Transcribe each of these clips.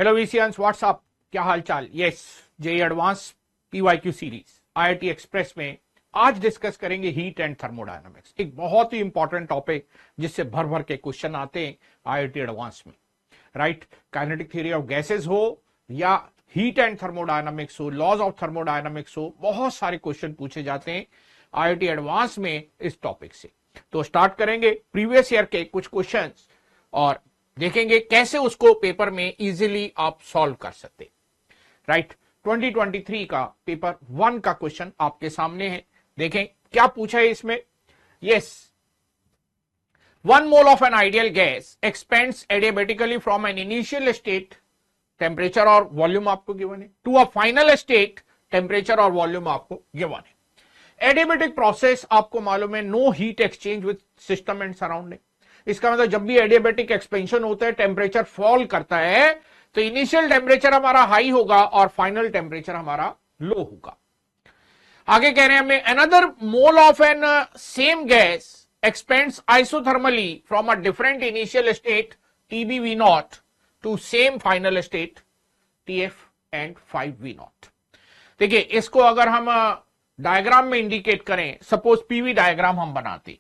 Hello वीसीएंस WhatsApp, क्या हाल चाल। Yes, JEE advance PYQ series IIT express में आज डिस्कस करेंगे हीट एंड थर्मोडायनामिक्स, एक बहुत ही इंपॉर्टेंट टॉपिक जिससे भर भर के क्वेश्चन आते हैं आईआईटी एडवांस में। Right, kinetic theory of gases हो या हीट एंड थर्मोडायनामिक्स हो, लॉज ऑफ थर्मोडायनामिक्स हो, बहुत सारे क्वेश्चन पूछे जाते हैं आईआईटी एडवांस में इस टॉपिक से। तो स्टार्ट करेंगे प्रीवियस ईयर के कुछ क्वेश्चंस और देखेंगे कैसे उसको पेपर में इजीली आप सॉल्व कर सकते। राइट, 2023 का पेपर 1 का क्वेश्चन आपके सामने है। देखें क्या पूछा है इसमें। Yes, 1 mole of an ideal gas expands adiabatically from an initial state, temperature और वॉल्यूम आपको गिवन है, to a final state, temperature और वॉल्यूम आपको गिवन है। एडियाबेटिक प्रोसेस आपको मालूम है, no heat exchange with system and surrounding. इसका मतलब जब भी एडियाबेटिक एक्सपेंशन होता है, टेम्परेचर फॉल करता है, तो इनिशियल टेम्परेचर हमारा हाई होगा और फाइनल टेम्परेचर हमारा लो होगा। आगे कह रहे हैं हमें, another mole of an same gas expands isothermally from a different initial state TbV0 to same final state TF and 5V0। देखिए इसको अगर हम डायग्राम में इंडिकेट करें, सपोज पीवी डायग्राम हम बनाते,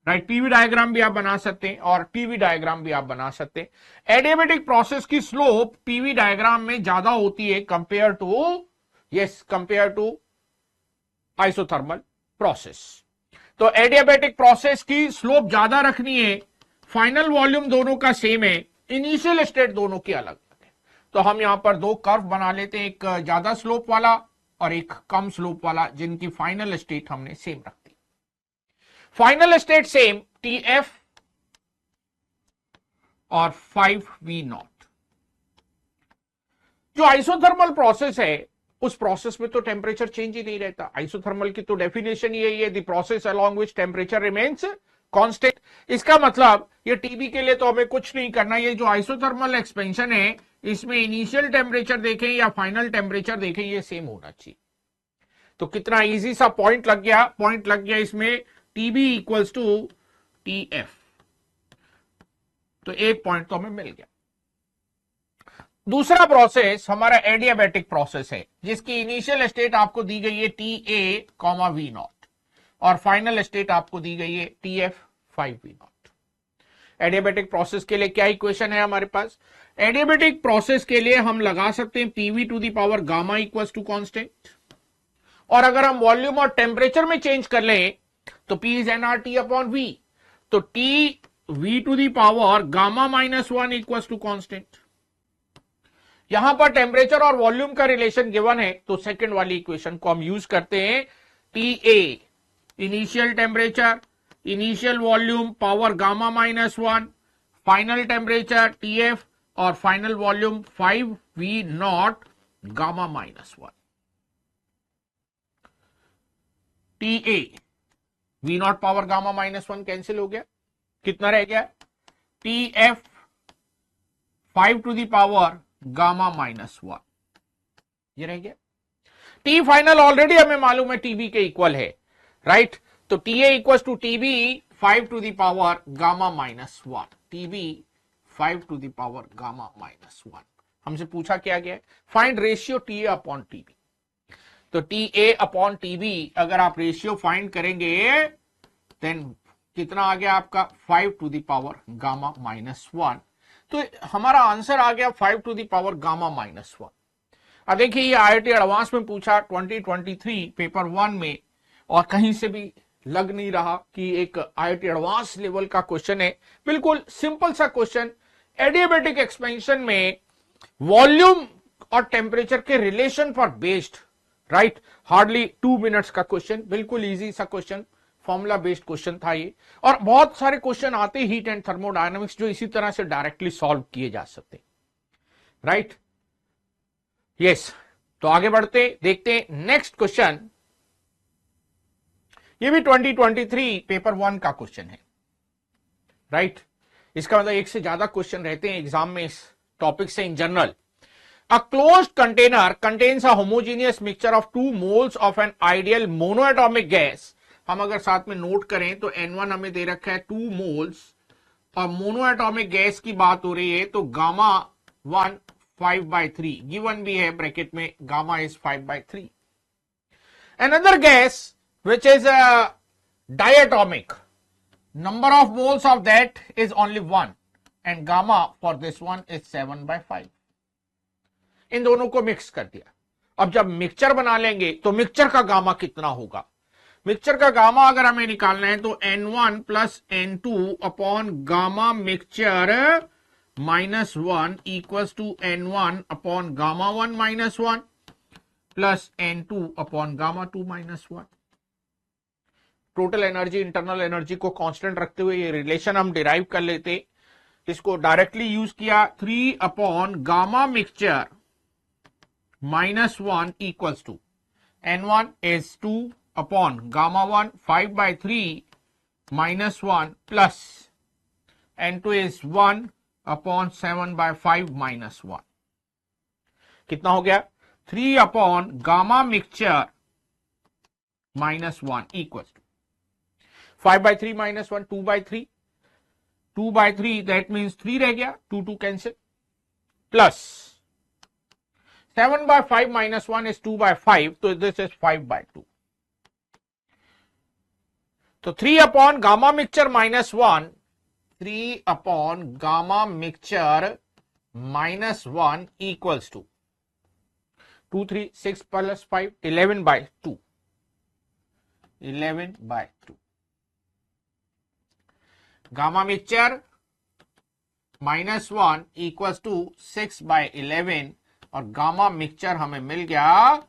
राइट, पीवी डायग्राम भी आप बना सकते हैं और टीवी डायग्राम भी आप बना सकते हैं। एडियाबेटिक प्रोसेस की स्लोप पीवी डायग्राम में ज्यादा होती है कंपेयर टू आइसोथर्मल प्रोसेस। तो एडियाबेटिक प्रोसेस की स्लोप ज्यादा रखनी है, फाइनल वॉल्यूम दोनों का सेम है, इनिशियल स्टेट दोनों की अलग है। तो हम यहां पर दो कर्व बना लेते हैं, एक ज्यादा स्लोप वाला और एक कम स्लोप वाला, जिनकी फाइनल स्टेट हमने सेम रख दी। फाइनल स्टेट सेम TF और 5V0। जो आइसोथर्मल प्रोसेस है उस प्रोसेस में तो टेम्परेचर चेंज ही नहीं रहता। आइसोथर्मल की तो डेफिनेशन यही है, the process along which temperature remains constant. इसका मतलब ये टीबी के लिए तो हमें कुछ नहीं करना, ये जो आइसोथर्मल एक्सपेंशन है इसमें इनिशियल टेम्परेचर देखें या फाइनल टेम्परेचर देखें, ये सेम होना चाहिए। तो कितना इजी सा पॉइंट लग गया इसमें, टीबी इक्वल्स टू TF। तो एक पॉइंट तो हमें मिल गया। दूसरा प्रोसेस हमारा एडियाबेटिक प्रोसेस है, जिसकी इनिशियल स्टेट आपको दी गई है TA, V0 और फाइनल स्टेट आपको दी गई है TF 5V0। एडियाबेटिक प्रोसेस के लिए क्या इक्वेशन है हमारे पास। एडियाबेटिक प्रोसेस के लिए हम लगा सकते हैं PV to the power gamma equals to constant, और अगर हम वॉल्यूम और टेम्परेचर में चेंज कर लें तो P is nRT upon V, तो TV to the power gamma -1 equals to constant. यहां पर टेम्परेचर और वॉल्यूम का रिलेशन गिवन है, तो सेकंड वाली इक्वेशन को हम यूज करते हैं, TA initial temperature, initial volume power gamma -1, final temperature TF और final volume 5V0 gamma -1। TA V0 power gamma -1 cancel हो गया, कितना रह गया, TF 5 to the power gamma -1, ये रह गया। टी फाइनल ऑलरेडी हमें मालूम है टीबी के इक्वल है, राइट। तो TA equal to TB 5 to the power gamma -1, TB 5 to the power gamma -1। हमसे पूछा क्या गया, find ratio TA upon TB। तो TA अपॉन TB अगर आप रेशियो फाइंड करेंगे देन कितना आ गया आपका, 5 टू द पावर गामा -1। तो हमारा आंसर आ गया 5 टू द पावर गामा -1। अब देखिए ये आईआईटी एडवांस में पूछा 2023 पेपर 1 में, और कहीं से भी लग नहीं रहा कि एक आईआईटी एडवांस लेवल का क्वेश्चन है। बिल्कुल सिंपल सा क्वेश्चन, एडियाबेटिक एक्सपेंशन में वॉल्यूम और टेम्परेचर के रिलेशन पर बेस्ड, राइट, हार्डली 2 मिनट्स का क्वेश्चन, बिल्कुल इजी सा क्वेश्चन, फॉर्मूला बेस्ड क्वेश्चन था ये। और बहुत सारे क्वेश्चन आते हीट एंड थर्मोडायनामिक्स जो इसी तरह से डायरेक्टली सॉल्व किए जा सकते, राइट। यस, तो आगे बढ़ते देखते हैं नेक्स्ट क्वेश्चन। ये भी 2023 पेपर 1 का क्वेश्चन है, राइट। इसका मतलब एक से ज्यादा क्वेश्चन रहते हैं एग्जाम में इस टॉपिक से in general. A closed container contains a homogeneous mixture of 2 moles of an ideal monoatomic gas। हम अगर साथ में नोट करें तो N1 हमें दे रखा है 2 मोल्स, और मोनोएटॉमिक गैस की बात हो रही है तो गामा 1 5/3 गिवन भी है ब्रैकेट में, gamma is 5/3. Another gas which is diatomic, number of moles of that is only 1 and gamma for this one is 7/5. इन दोनों को मिक्स कर दिया. अब जब मिक्सचर बना लेंगे तो मिक्सचर का गामा कितना होगा? मिक्सचर का गामा अगर हमें निकालना है तो N1 plus N2 upon gamma mixture -1 equals to N1 upon gamma 1 -1 plus N2 upon gamma 2 -1. Total energy, internal energy को कांस्टेंट रखते हुए ये रिलेशन हम डिराइव कर लेते. इसको डायरेक्टली यूज किया. 3 upon gamma mixture -1 equals to N1 is 2 upon gamma 1 5/3 -1 plus N2 is 1 upon 7/5 -1. कितना हो गया? 3 upon gamma mixture -1 equals to 5/3 -1 2/3. 2/3 that means 3 रह गया, 2 cancel, plus 7/5 -1 is 2/5, तो this is 5/2. तो 3 upon gamma mixture -1, 3 upon gamma mixture -1 equals to 2 3 6 plus 5 11/2. 11/2. Gamma mixture -1 equals to 6/11 और gamma mixture हमें मिल गया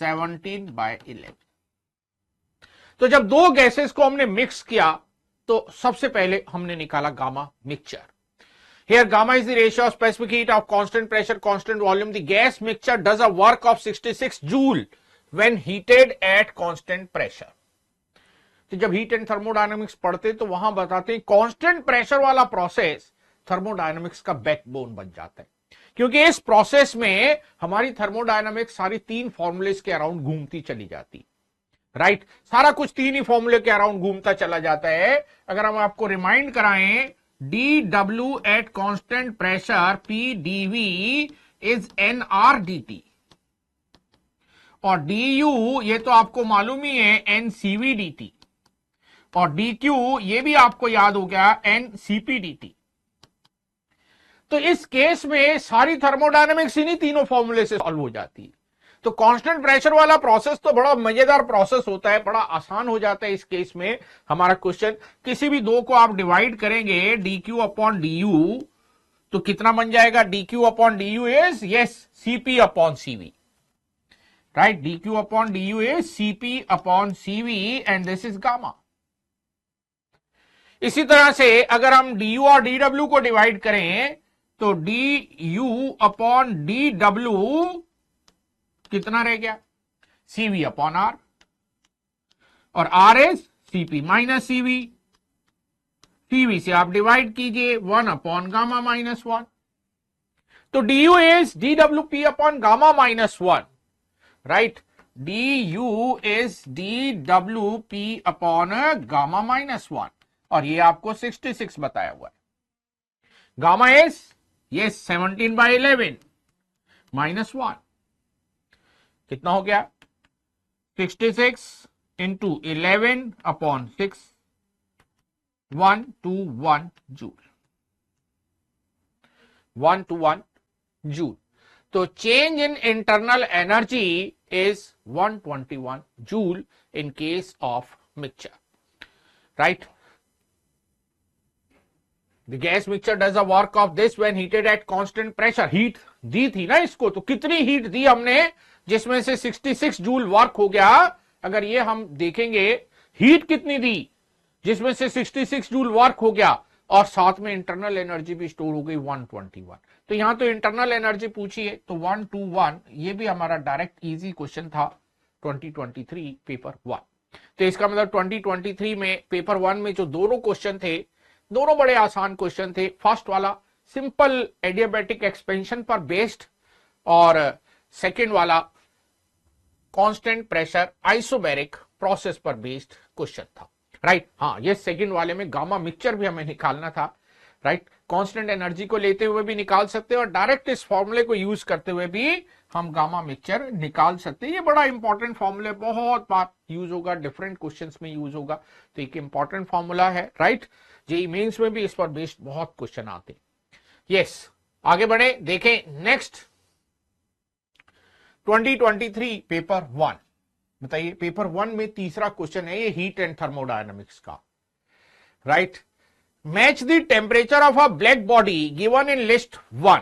17/11. तो जब दो गैसेस को हमने मिक्स किया तो सबसे पहले हमने निकाला gamma mixture. Here gamma is the ratio of specific heat of constant pressure, constant volume. The gas mixture does a work of 66 joule when heated at constant pressure. तो जब हीट एंड थर्मोडायनामिक्स पढ़ते तो वहां बताते हैं constant pressure वाला process thermodynamics का backbone बन जाता है, क्योंकि इस प्रोसेस में हमारी थर्मोडायनामिक्स सारी 3 फॉर्मूलेस के अराउंड घूमती चली जाती. राइट, सारा कुछ 3 ही फॉर्मूले के अराउंड घूमता चला जाता है. अगर हम आपको रिमाइंड कराएं, dW at constant pressure PdV is nRdt और du ये तो आपको मालूम ही है NCVdt और dQ ये भी आपको याद हो गया NCPdt. तो इस केस में सारी थर्मोडायनामिक्स इन्हीं तीनों फॉर्मूले से सॉल्व हो जाती है. तो कांस्टेंट प्रेशर वाला प्रोसेस तो बड़ा मजेदार प्रोसेस होता है, बड़ा आसान हो जाता है. इस केस में हमारा क्वेश्चन, किसी भी दो को आप डिवाइड करेंगे dQ अपॉन du तो कितना बन जाएगा? dQ upon du is yes Cp upon Cv. Right, dQ upon du is Cp upon Cv and this is gamma. इसी तरह से अगर हम du और dw को डिवाइड करें तो du अपॉन dw कितना रह गया? Cv अपॉन R और R is Cp minus Cv. Cv से आप डिवाइड कीजिए 1 अपॉन गामा -1. तो du is dwp upon gamma -1. Right, du is dwp upon gamma -1 और ये आपको 66 बताया हुआ है. गामा इज ये 17/11 -1 कितना हो गया? 66 इंटू 11 अपॉन 6 121 जूल. 121 जूल. तो change in internal energy is 121 joule in case of mixture. Right, The gas mixture does the work of this when heated at constant pressure. Heat दी थी ना इसको, तो कितनी हीट दी हमने जिसमें से 66 जूल वर्क हो गया. अगर ये हम देखेंगे हीट कितनी दी जिसमें से 66 जूल वर्क हो गया और साथ में इंटरनल एनर्जी भी स्टोर हो गई 121. तो यहां तो इंटरनल एनर्जी पूछी है तो 121 ये भी हमारा डायरेक्ट इजी क्वेश्चन था 2023 पेपर 1. तो इसका मतलब 2023 में पेपर 1 में जो दोनों क्वेश्चन थे दोनों बड़े आसान क्वेश्चन थे. फर्स्ट वाला सिंपल एडियाबैटिक एक्सपेंशन पर बेस्ड और सेकंड वाला कांस्टेंट प्रेशर आइसोबैरिक प्रोसेस पर बेस्ड क्वेश्चन था. राइट, हाँ, ये सेकंड वाले में गामा मिक्सचर भी हमें निकालना था. राइट। कांस्टेंट एनर्जी को लेते हुए भी निकाल सकते हैं और डायरेक्ट इस फॉर्मूले को यूज करते हुए भी हम गामा मिक्सचर निकाल सकते हैं। ये बड़ा इंपॉर्टेंट फॉर्मूला, बहुत बार यूज होगा, डिफरेंट क्वेश्चंस में यूज होगा, तो एक इंपॉर्टेंट फॉर्मूला है, राइट। जेईई मेंस में भी इस पर बेस्ड बहुत क्वेश्चन आते हैं। यस, आगे बढ़े, देखें नेक्स्ट 2023 पेपर 1। बताइए, पेपर 1 में तीसरा क्वेश्चन है ये हीट एंड थर्मोडायनामिक्स का, right. Match the temperature of a black body given in list 1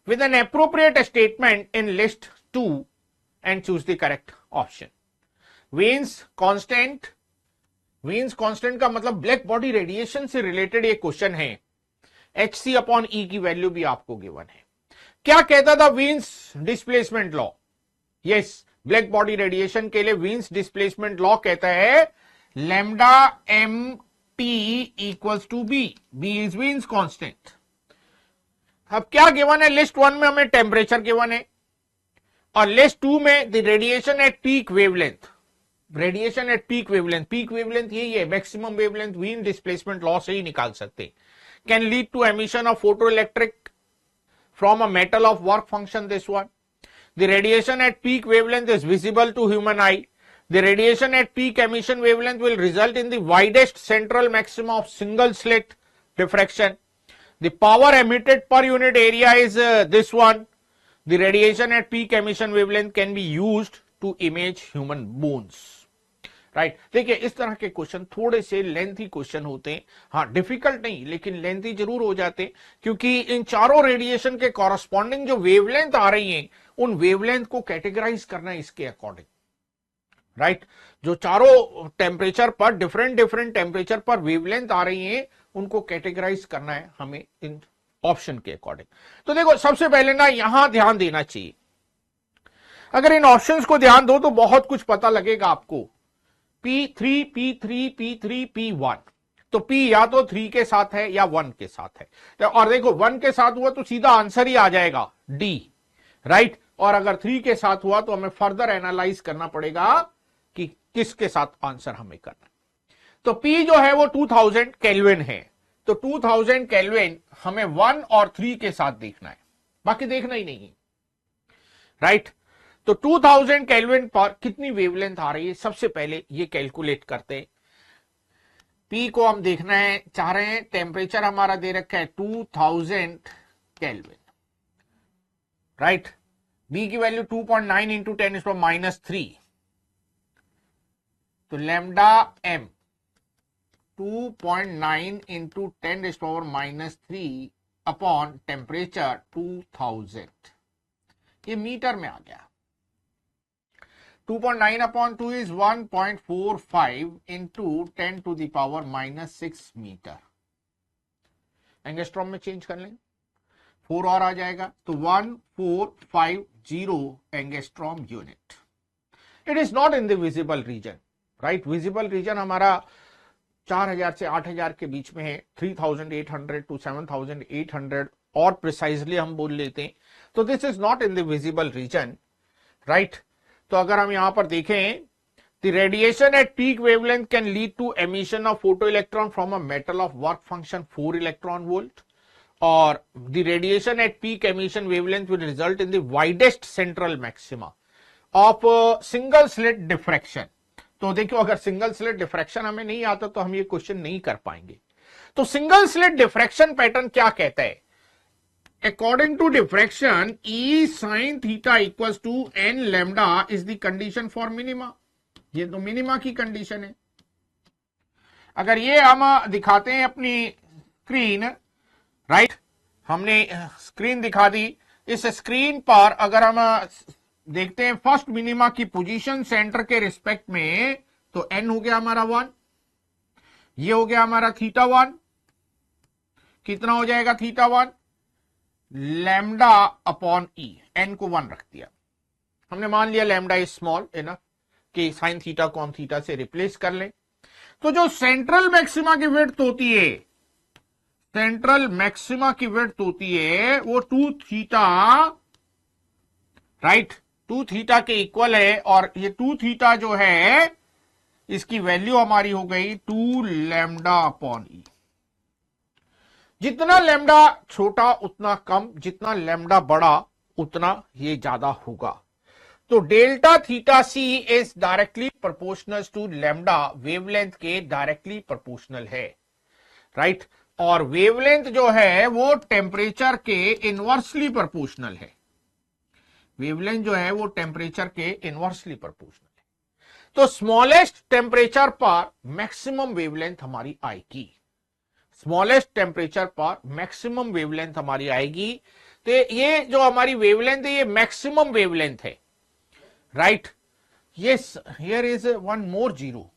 with an appropriate statement in list 2 and choose the correct option. Wiens constant, Wiens constant का मतलब black body radiation से related ये question है। hc upon e की value भी आपको given है। क्या कहता था Wien's displacement law? Yes, black body radiation के लिए वीन्स डिस्प्लेसमेंट लॉ कहता है lambda m T equals to b, b is Wien's constant. अब क्या गिवन है? लिस्ट 1 में हमें टेम्परेचर गिवन है और लिस्ट 2 में the radiation at peak wavelength, radiation at peak wavelength, peak wavelength यही है, maximum wavelength Wien displacement law से ही निकाल सकते, can lead to emission of photo electric from a metal of work function this one, the radiation at peak wavelength is visible to human eye, the radiation at peak emission wavelength will result in the widest central maxima of single slit diffraction, the power emitted per unit area is this one, the radiation at peak emission wavelength can be used to image human bones, right। देखिए, इस तरह के question थोड़े से lengthy question होते हैं, हाँ difficult नहीं लेकिन लेंथी जरूर हो जाते हैं, क्योंकि इन चारों रेडिएशन के कॉरस्पॉन्डिंग जो वेवलेंथ आ रही हैं उन वेवलेंथ को कैटेगराइज करना है इसके अकॉर्डिंग, राइट। जो चारों टेम्परेचर पर डिफरेंट टेम्परेचर पर वेवलेंथ आ रही हैं उनको कैटेगराइज करना है हमें इन ऑप्शन के अकॉर्डिंग। तो देखो, सबसे पहले ना यहां ध्यान देना चाहिए, अगर इन ऑप्शंस को ध्यान दो तो बहुत कुछ पता लगेगा आपको। P3 P3 P3 P1, तो P या तो 3 के साथ है या 1 के साथ है, और देखो 1 के साथ हुआ तो सीधा आंसर ही आ जाएगा D, राइट। और अगर 3 के साथ हुआ तो हमें फर्दर एनालाइज करना पड़ेगा कि किसके साथ आंसर हमें करना। तो P जो है वो 2000 केल्विन है, तो 2000 केल्विन हमें 1 और 3 के साथ देखना है, बाकी देखना ही नहीं, राइट। तो 2000 केल्विन पर कितनी वेवलेंथ आ रही है, सबसे पहले ये कैलकुलेट करते हैं। P को हम देखना है, चाह रहे हैं, टेम्परेचर हमारा दे रखा है 2000 केल्विन, राइट। B की वैल्यू 2.9 इंटू 10⁻³ तो lambda m 2.9 into 10⁻³ upon temperature 2000, ये मीटर में आ गया। 2.9 अपॉन 2 इज 1.45 इंटू 10⁻⁻6 मीटर। एंगस्ट्रॉम में चेंज कर लें, 4 और आ जाएगा तो 1450 angstrom unit. It is not in the visible region, right. Visible region हमारा 4000 से 8000 के बीच में है, 3800 टू 7800 और प्रिसाइजली हम बोल लेते हैं, तो this is not in the visible region, right. तो अगर हम यहां पर देखें, the radiation at peak wavelength can lead to emission of photo electron from a metal of work function 4 electron volt, और the radiation at peak emission wavelength will result in the widest central maxima of single slit diffraction. तो देखो, अगर single slit diffraction हमें नहीं आता तो हम ये क्वेश्चन नहीं कर पाएंगे। तो सिंगल स्लिट डिफ्रैक्शन पैटर्न क्या कहता है? According to diffraction E sin theta equals to n lambda is the condition for minima. ये तो मिनिमा की कंडीशन है। अगर ये हम दिखाते हैं अपनी स्क्रीन, राइट, हमने स्क्रीन दिखा दी, इस स्क्रीन पर अगर हम देखते हैं फर्स्ट मिनिमा की पोजीशन सेंटर के रिस्पेक्ट में, तो n हो गया हमारा 1, ये हो गया हमारा θ1, कितना हो जाएगा θ1? लैम्डा अपॉन E, n को 1 रख दिया हमने, मान लिया लैम्डा इज स्मॉल इनफ कि साइन थीटा को हम थीटा से रिप्लेस कर लें। तो जो सेंट्रल मैक्सिमा की विड्थ होती है, सेंट्रल मैक्सिमा की विड्थ होती है वो 2θ, राइट, 2θ के इक्वल है, और ये 2θ जो है इसकी वैल्यू हमारी हो गई 2 लैम्डा अपॉन E। जितना लैम्डा छोटा उतना कम, जितना लैम्डा बड़ा उतना ये ज्यादा होगा। तो delta theta c is directly proportional to lambda, wavelength के डायरेक्टली प्रोपोर्शनल है, राइट। और वेवलेंथ जो है वो टेम्परेचर के इनवर्सली प्रोपोर्शनल है। वेवलेंथ जो है वो टेम्परेचर के इनवर्सली प्रोपोर्शनल है। तो स्मॉलेस्ट टेम्परेचर पर मैक्सिमम वेवलेंथ हमारी आएगी, स्मॉलेस्ट टेम्परेचर पर मैक्सिमम वेवलेंथ हमारी आएगी। तो ये जो हमारी वेवलेंथ है ये मैक्सिमम वेवलेंथ है, right. Yes, here is one more zero,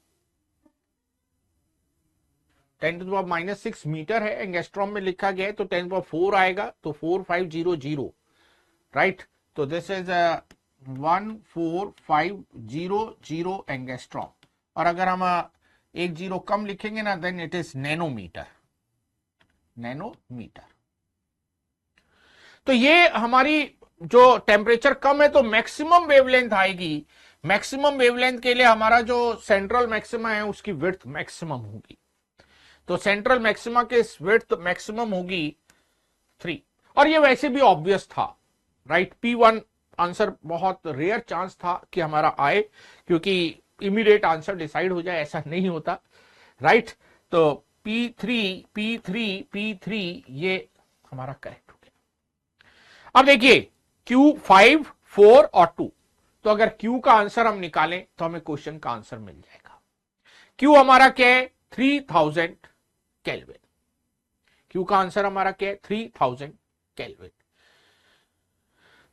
10⁻⁻6 metre है, एंगस्ट्रॉम में लिखा गया है, तो 10⁻4 आएगा, तो 4500, राइट। तो दिस इज 14500 एंगस्ट्रॉम। और अगर हम एक जीरो कम लिखेंगे ना, then it is nanometre, nanometre. तो ये हमारी जो टेम्परेचर कम है तो मैक्सिमम वेवलेंथ आएगी। मैक्सिमम वेवलेंथ के लिए हमारा जो सेंट्रल मैक्सिमा है उसकी विड्थ मैक्सिमम होगी। तो सेंट्रल मैक्सिमा के विड्थ मैक्सिमम होगी 3। और ये वैसे भी ऑब्वियस था, राइट। P1 आंसर बहुत रेयर चांस था कि हमारा आए, क्योंकि इमीडिएट आंसर डिसाइड हो जाए ऐसा नहीं होता, राइट। तो P3 ये हमारा करेक्ट हो गया। अब देखिए Q5, 4 और 2, तो अगर Q का आंसर हम निकालें तो हमें क्वेश्चन का आंसर मिल जाएगा। Q हमारा क्या है? 3000 केल्विन। Q का आंसर हमारा क्या है? 3000 केल्विन।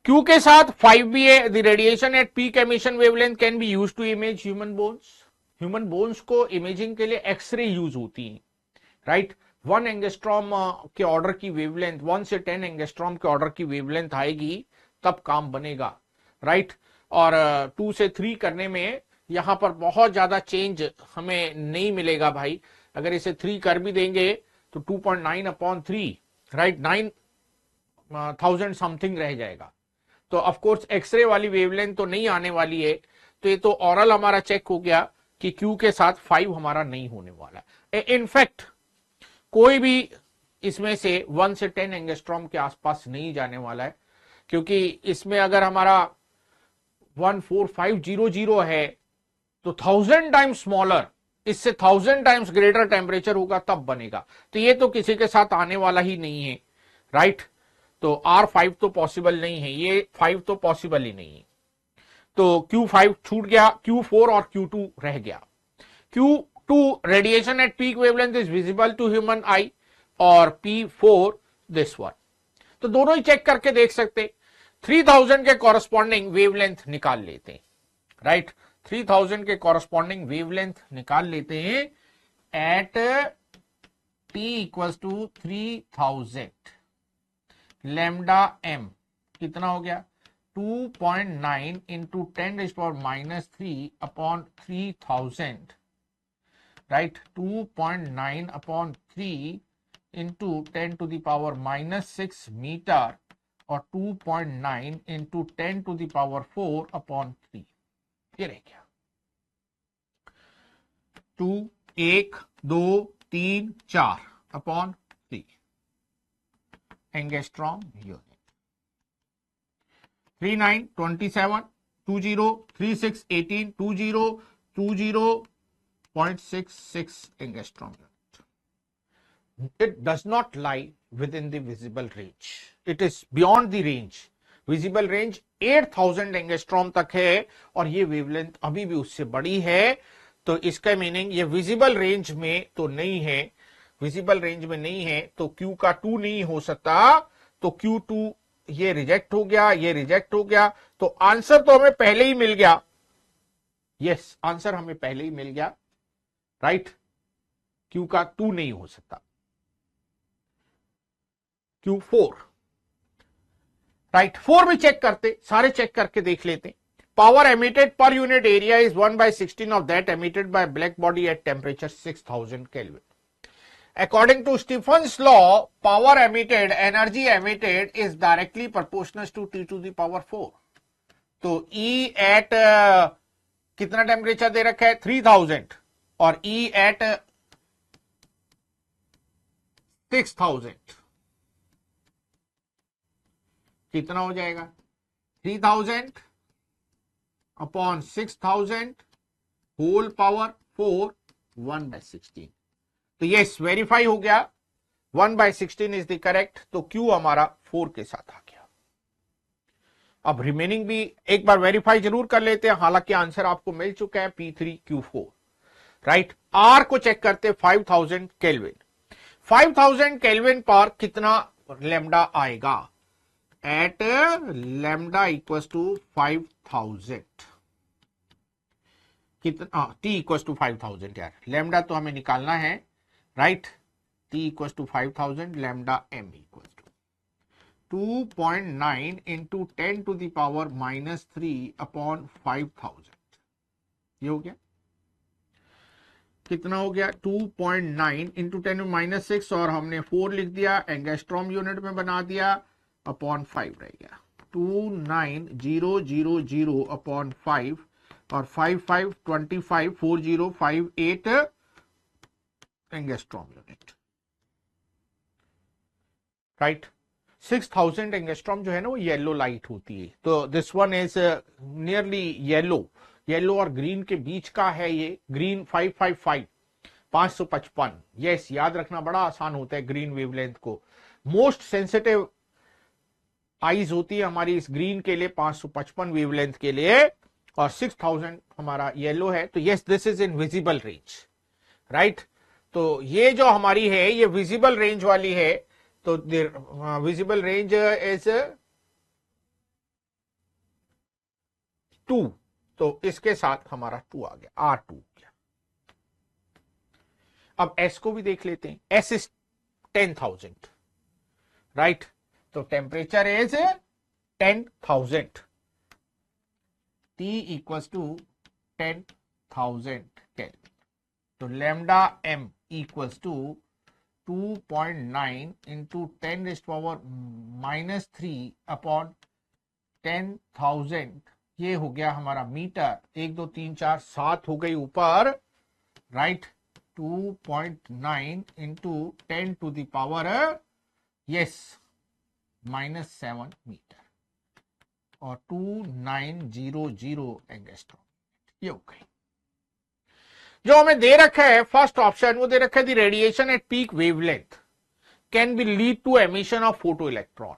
Q के साथ 5 भी है। The radiation at peak emission wavelength can be used to image human bones. Human bones को इमेजिंग के लिए एक्सरे यूज होती है, राइट। 1 एंगस्ट्रॉम के ऑर्डर की वेवलेंथ, 1 से 10 एंगस्ट्रॉम के ऑर्डर की वेवलेंथ आएगी तब काम बनेगा, राइट। और 2 से 3 करने में यहां पर बहुत ज्यादा चेंज हमें नहीं मिलेगा भाई। अगर इसे 3 कर भी देंगे तो 2.9/3, राइट, 9000 समथिंग रह जाएगा। तो ऑफ कोर्स एक्सरे वाली वेवलेंथ तो नहीं आने वाली है। तो ये तो ऑरल हमारा चेक हो गया कि Q के साथ 5 हमारा नहीं होने वाला है। इनफैक्ट कोई भी इसमें से 1 से 10 एंगस्ट्रॉम के आसपास नहीं जाने वाला है, क्योंकि इसमें अगर हमारा 14500 है तो 1000 टाइम्स स्मॉलर, इससे 1000 टाइम्स ग्रेटर टेम्परेचर होगा तब बनेगा। तो ये तो किसी के साथ आने वाला ही नहीं है, राइट। तो R5 तो पॉसिबल नहीं है, ये 5 तो पॉसिबल ही नहीं है। तो Q5 छूट गया, Q4 और Q2 रह गया। Q2 radiation at peak wavelength is visible to human eye, और P4 दिस वन। तो दोनों ही चेक करके देख सकते। 3000 के कॉरस्पॉन्डिंग वेवलेंथ निकाल लेते हैं, राइट। 3000 के कॉरस्पॉन्डिंग वेवलेंथ निकाल लेते हैं at T equals to 3000। Lambda m कितना हो गया? 2.9 into 10⁻³ upon 3000, right. 2.9/3 into 10⁻⁻6 metre, और 2.9 इंटू 10⁻⁴/3, ये रह गया। 2, 1, 2, 3, 4 upon 3 angstrom unit. 39, 27, 20, 36, 18, 20, 20.66 angstrom unit. It does not lie within the visible range. It is beyond the range. Visible range 8000 angstrom तक है, और ये वेवलेंथ अभी भी उससे बड़ी है। तो इसका मीनिंग ये विजिबल रेंज में तो नहीं है, विजिबल रेंज में नहीं है, तो Q का 2 नहीं हो सकता। तो Q2 ये रिजेक्ट हो गया, ये रिजेक्ट हो गया। तो आंसर तो हमें पहले ही मिल गया। यस, आंसर हमें पहले ही मिल गया, राइट। Q का 2 नहीं हो सकता। Q4, right. 4 भी चेक करते, सारे चेक करके देख लेते। Power emitted per unit area is 1/16 of that emitted by black body at temperature 6000 kelvin. According to Stephen's law, power emitted, energy emitted is directly proportional to T to the power 4. तो E at कितना temperature दे रखा है? 3000, और E at 6000 कितना हो जाएगा 3000 upon 6000 whole power 4 1/16। तो yes verify हो गया 1/16 इज द करेक्ट। तो क्यू हमारा 4 के साथ आ गया। अब रिमेनिंग भी एक बार वेरीफाई जरूर कर लेते हैं, हालांकि आंसर आपको मिल चुका है P3Q4 राइट। आर को चेक करते 5000 केल्विन। 5000 केल्विन पर कितना लैम्डा आएगा एट लैम्डा इक्वल्स टू 5000 कितना टी इक्वल्स टू 5000 यार लैम्डा तो हमें निकालना है right. T equals to 5000 lambda m equals to 2.9 into 10 to the power -3 upon 5000। ये हो गया कितना हो गया 2.9 इंटू 10⁻6 और हमने 4 लिख दिया एंगस्ट्रॉम यूनिट में बना दिया अपॉन 5 रह गया 29000 अपॉन 5 और 55 25 4058 एंगस्ट्रॉम यूनिट राइट। 6000 एंगस्ट्रॉम जो है ना वो येलो लाइट होती है, तो this one is nearly yellow और ग्रीन के बीच का है। ये ग्रीन 555 555 यस याद रखना बड़ा आसान होता है ग्रीन वेवलेंथ को। मोस्ट सेंसिटिव आईज होती है हमारी इस ग्रीन के लिए 555 वेवलेंथ के लिए और 6000 हमारा येलो है। तो yes this is in visible range right. तो ये जो हमारी है ये विजिबल रेंज वाली है। तो विजिबल रेंज इज 2। तो इसके साथ हमारा 2 आ गया R2 गया। अब S को भी देख लेते हैं। S is 10,000 right. तो temperature is 10,000 T equals to 10,000 kelvin. तो lambda M equals to 2.9 into 10⁻³ upon 10,000। ये हो गया हमारा मीटर। 1 2 3 4 7 हो गई ऊपर right. 2.9 into 10 to the power yes -7 metre और 2900 एंगस्ट्रॉम। ये हो गई। जो हमें दे रखा है फर्स्ट ऑप्शन वो दे रखा है the radiation at peak wavelength can be lead to emission of photo electron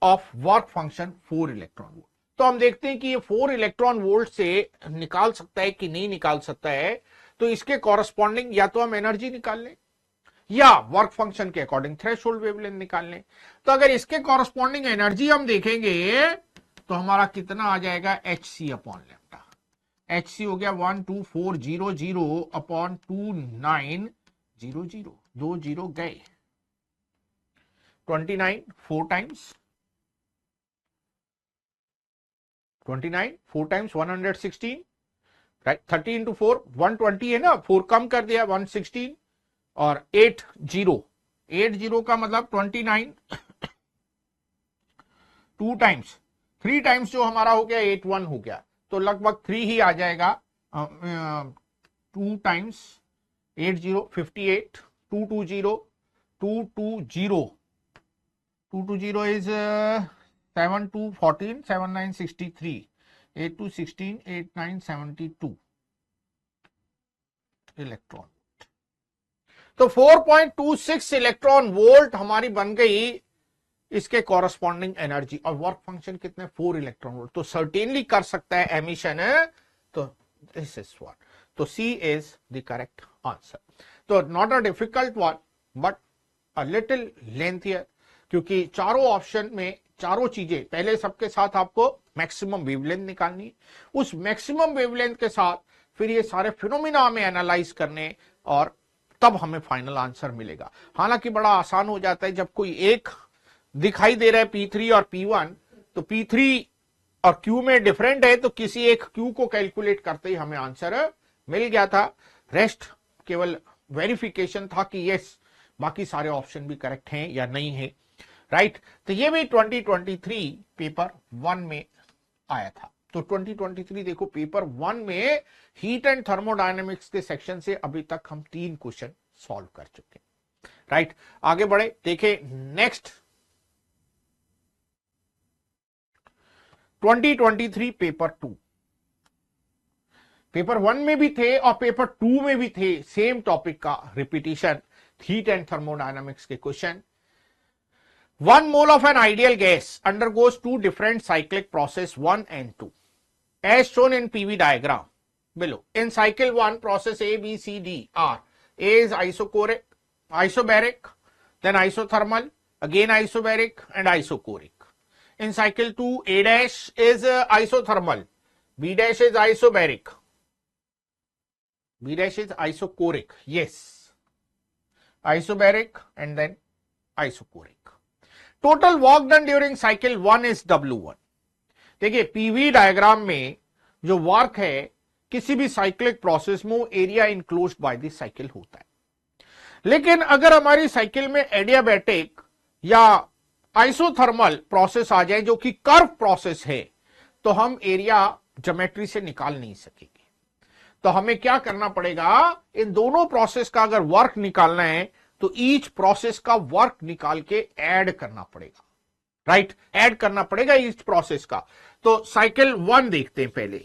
of work function 4 electron volt. तो हम देखते हैं कि ये 4 इलेक्ट्रॉन वोल्ट से निकाल सकता है कि नहीं निकाल सकता है। तो इसके कॉरस्पॉन्डिंग या तो हम एनर्जी निकाल लें या वर्क फंक्शन के अकॉर्डिंग थ्रेशोल्ड वेवलेंथ निकाल लें। तो अगर इसके कॉरस्पॉन्डिंग एनर्जी हम देखेंगे तो हमारा कितना आ जाएगा Hc अपॉन लैम्डा। Hc हो गया 12400 अपॉन 2900 2 जीरो गए 29 4 टाइम्स 29 4 टाइम्स 116 राइट। 30 इंटू 4 120 है ना 4 कम कर दिया 116 और 80 का मतलब 29 2 टाइम्स 3 टाइम्स जो हमारा हो गया 81 हो गया। तो लगभग 3 ही आ जाएगा 2 टाइम्स 80 58 220 220 इज 7 2 14 7 9 63 8 2 16 8 9 72 इलेक्ट्रॉन। तो 4.26 इलेक्ट्रॉन वोल्ट हमारी बन गई इसके कॉरस्पॉन्डिंग एनर्जी और वर्क फंक्शन कितने 4 इलेक्ट्रॉन वोल्ट। तो सर्टेनली कर सकता है एमिशन है। तो दिस इज वन। तो C is the correct answer. तो not a difficult one but a little lengthier क्योंकि चारों ऑप्शन में चारों चीजें पहले सबके साथ आपको मैक्सिमम वेवलेंथ निकालनी, उस मैक्सिमम वेवलेंथ के साथ फिर ये सारे फिनोमिना हमें एनालाइज करने और तब हमें फाइनल आंसर मिलेगा। हालांकि बड़ा आसान हो जाता है जब कोई एक दिखाई दे रहा है P3 और P1 तो P3 और Q में डिफरेंट है तो किसी एक Q को कैलकुलेट करते ही हमें आंसर मिल गया था। रेस्ट केवल वेरिफिकेशन था कि यस बाकी सारे ऑप्शन भी करेक्ट हैं या नहीं है राइट। तो ये भी 2023 पेपर 1 में आया था। तो 2023 देखो पेपर 1 में हीट एंड थर्मोडायनेमिक्स के सेक्शन से अभी तक हम 3 क्वेश्चन सॉल्व कर चुके हैं राइट, आगे बढ़े, देखें नेक्स्ट 2023 पेपर 2, पेपर 1 में भी थे और पेपर 2 में भी थे, सेम टॉपिक का रिपीटिशन, हीट एंड थर्मोडायनामिक्स के question. 1 mole of an ideal gas undergoes 2 different cyclic process 1 and 2 as shown in PV diagram below. In cycle 1, process A, B, C, D are: A is isobaric, then isothermal, again isobaric and isochoric. In cycle 2, A dash is isothermal, B dash is isobaric, B dash is isochoric, yes, isobaric and then isochoric. Total work done during cycle 1 is W1। देखिए PV diagram में जो work है किसी भी cyclic process में area enclosed by the cycle होता है, लेकिन अगर हमारी साइकिल में एडियाबैटिक या आइसोथर्मल प्रोसेस आ जाए जो कि कर्व प्रोसेस है, तो हम एरिया ज्योमेट्री से निकाल नहीं सकेंगे। तो हमें क्या करना पड़ेगा, इन दोनों प्रोसेस का अगर वर्क निकालना है तो ईच प्रोसेस का वर्क निकाल के ऐड करना पड़ेगा, राइट, ऐड करना पड़ेगा ईच प्रोसेस का। तो साइकिल 1 देखते हैं पहले,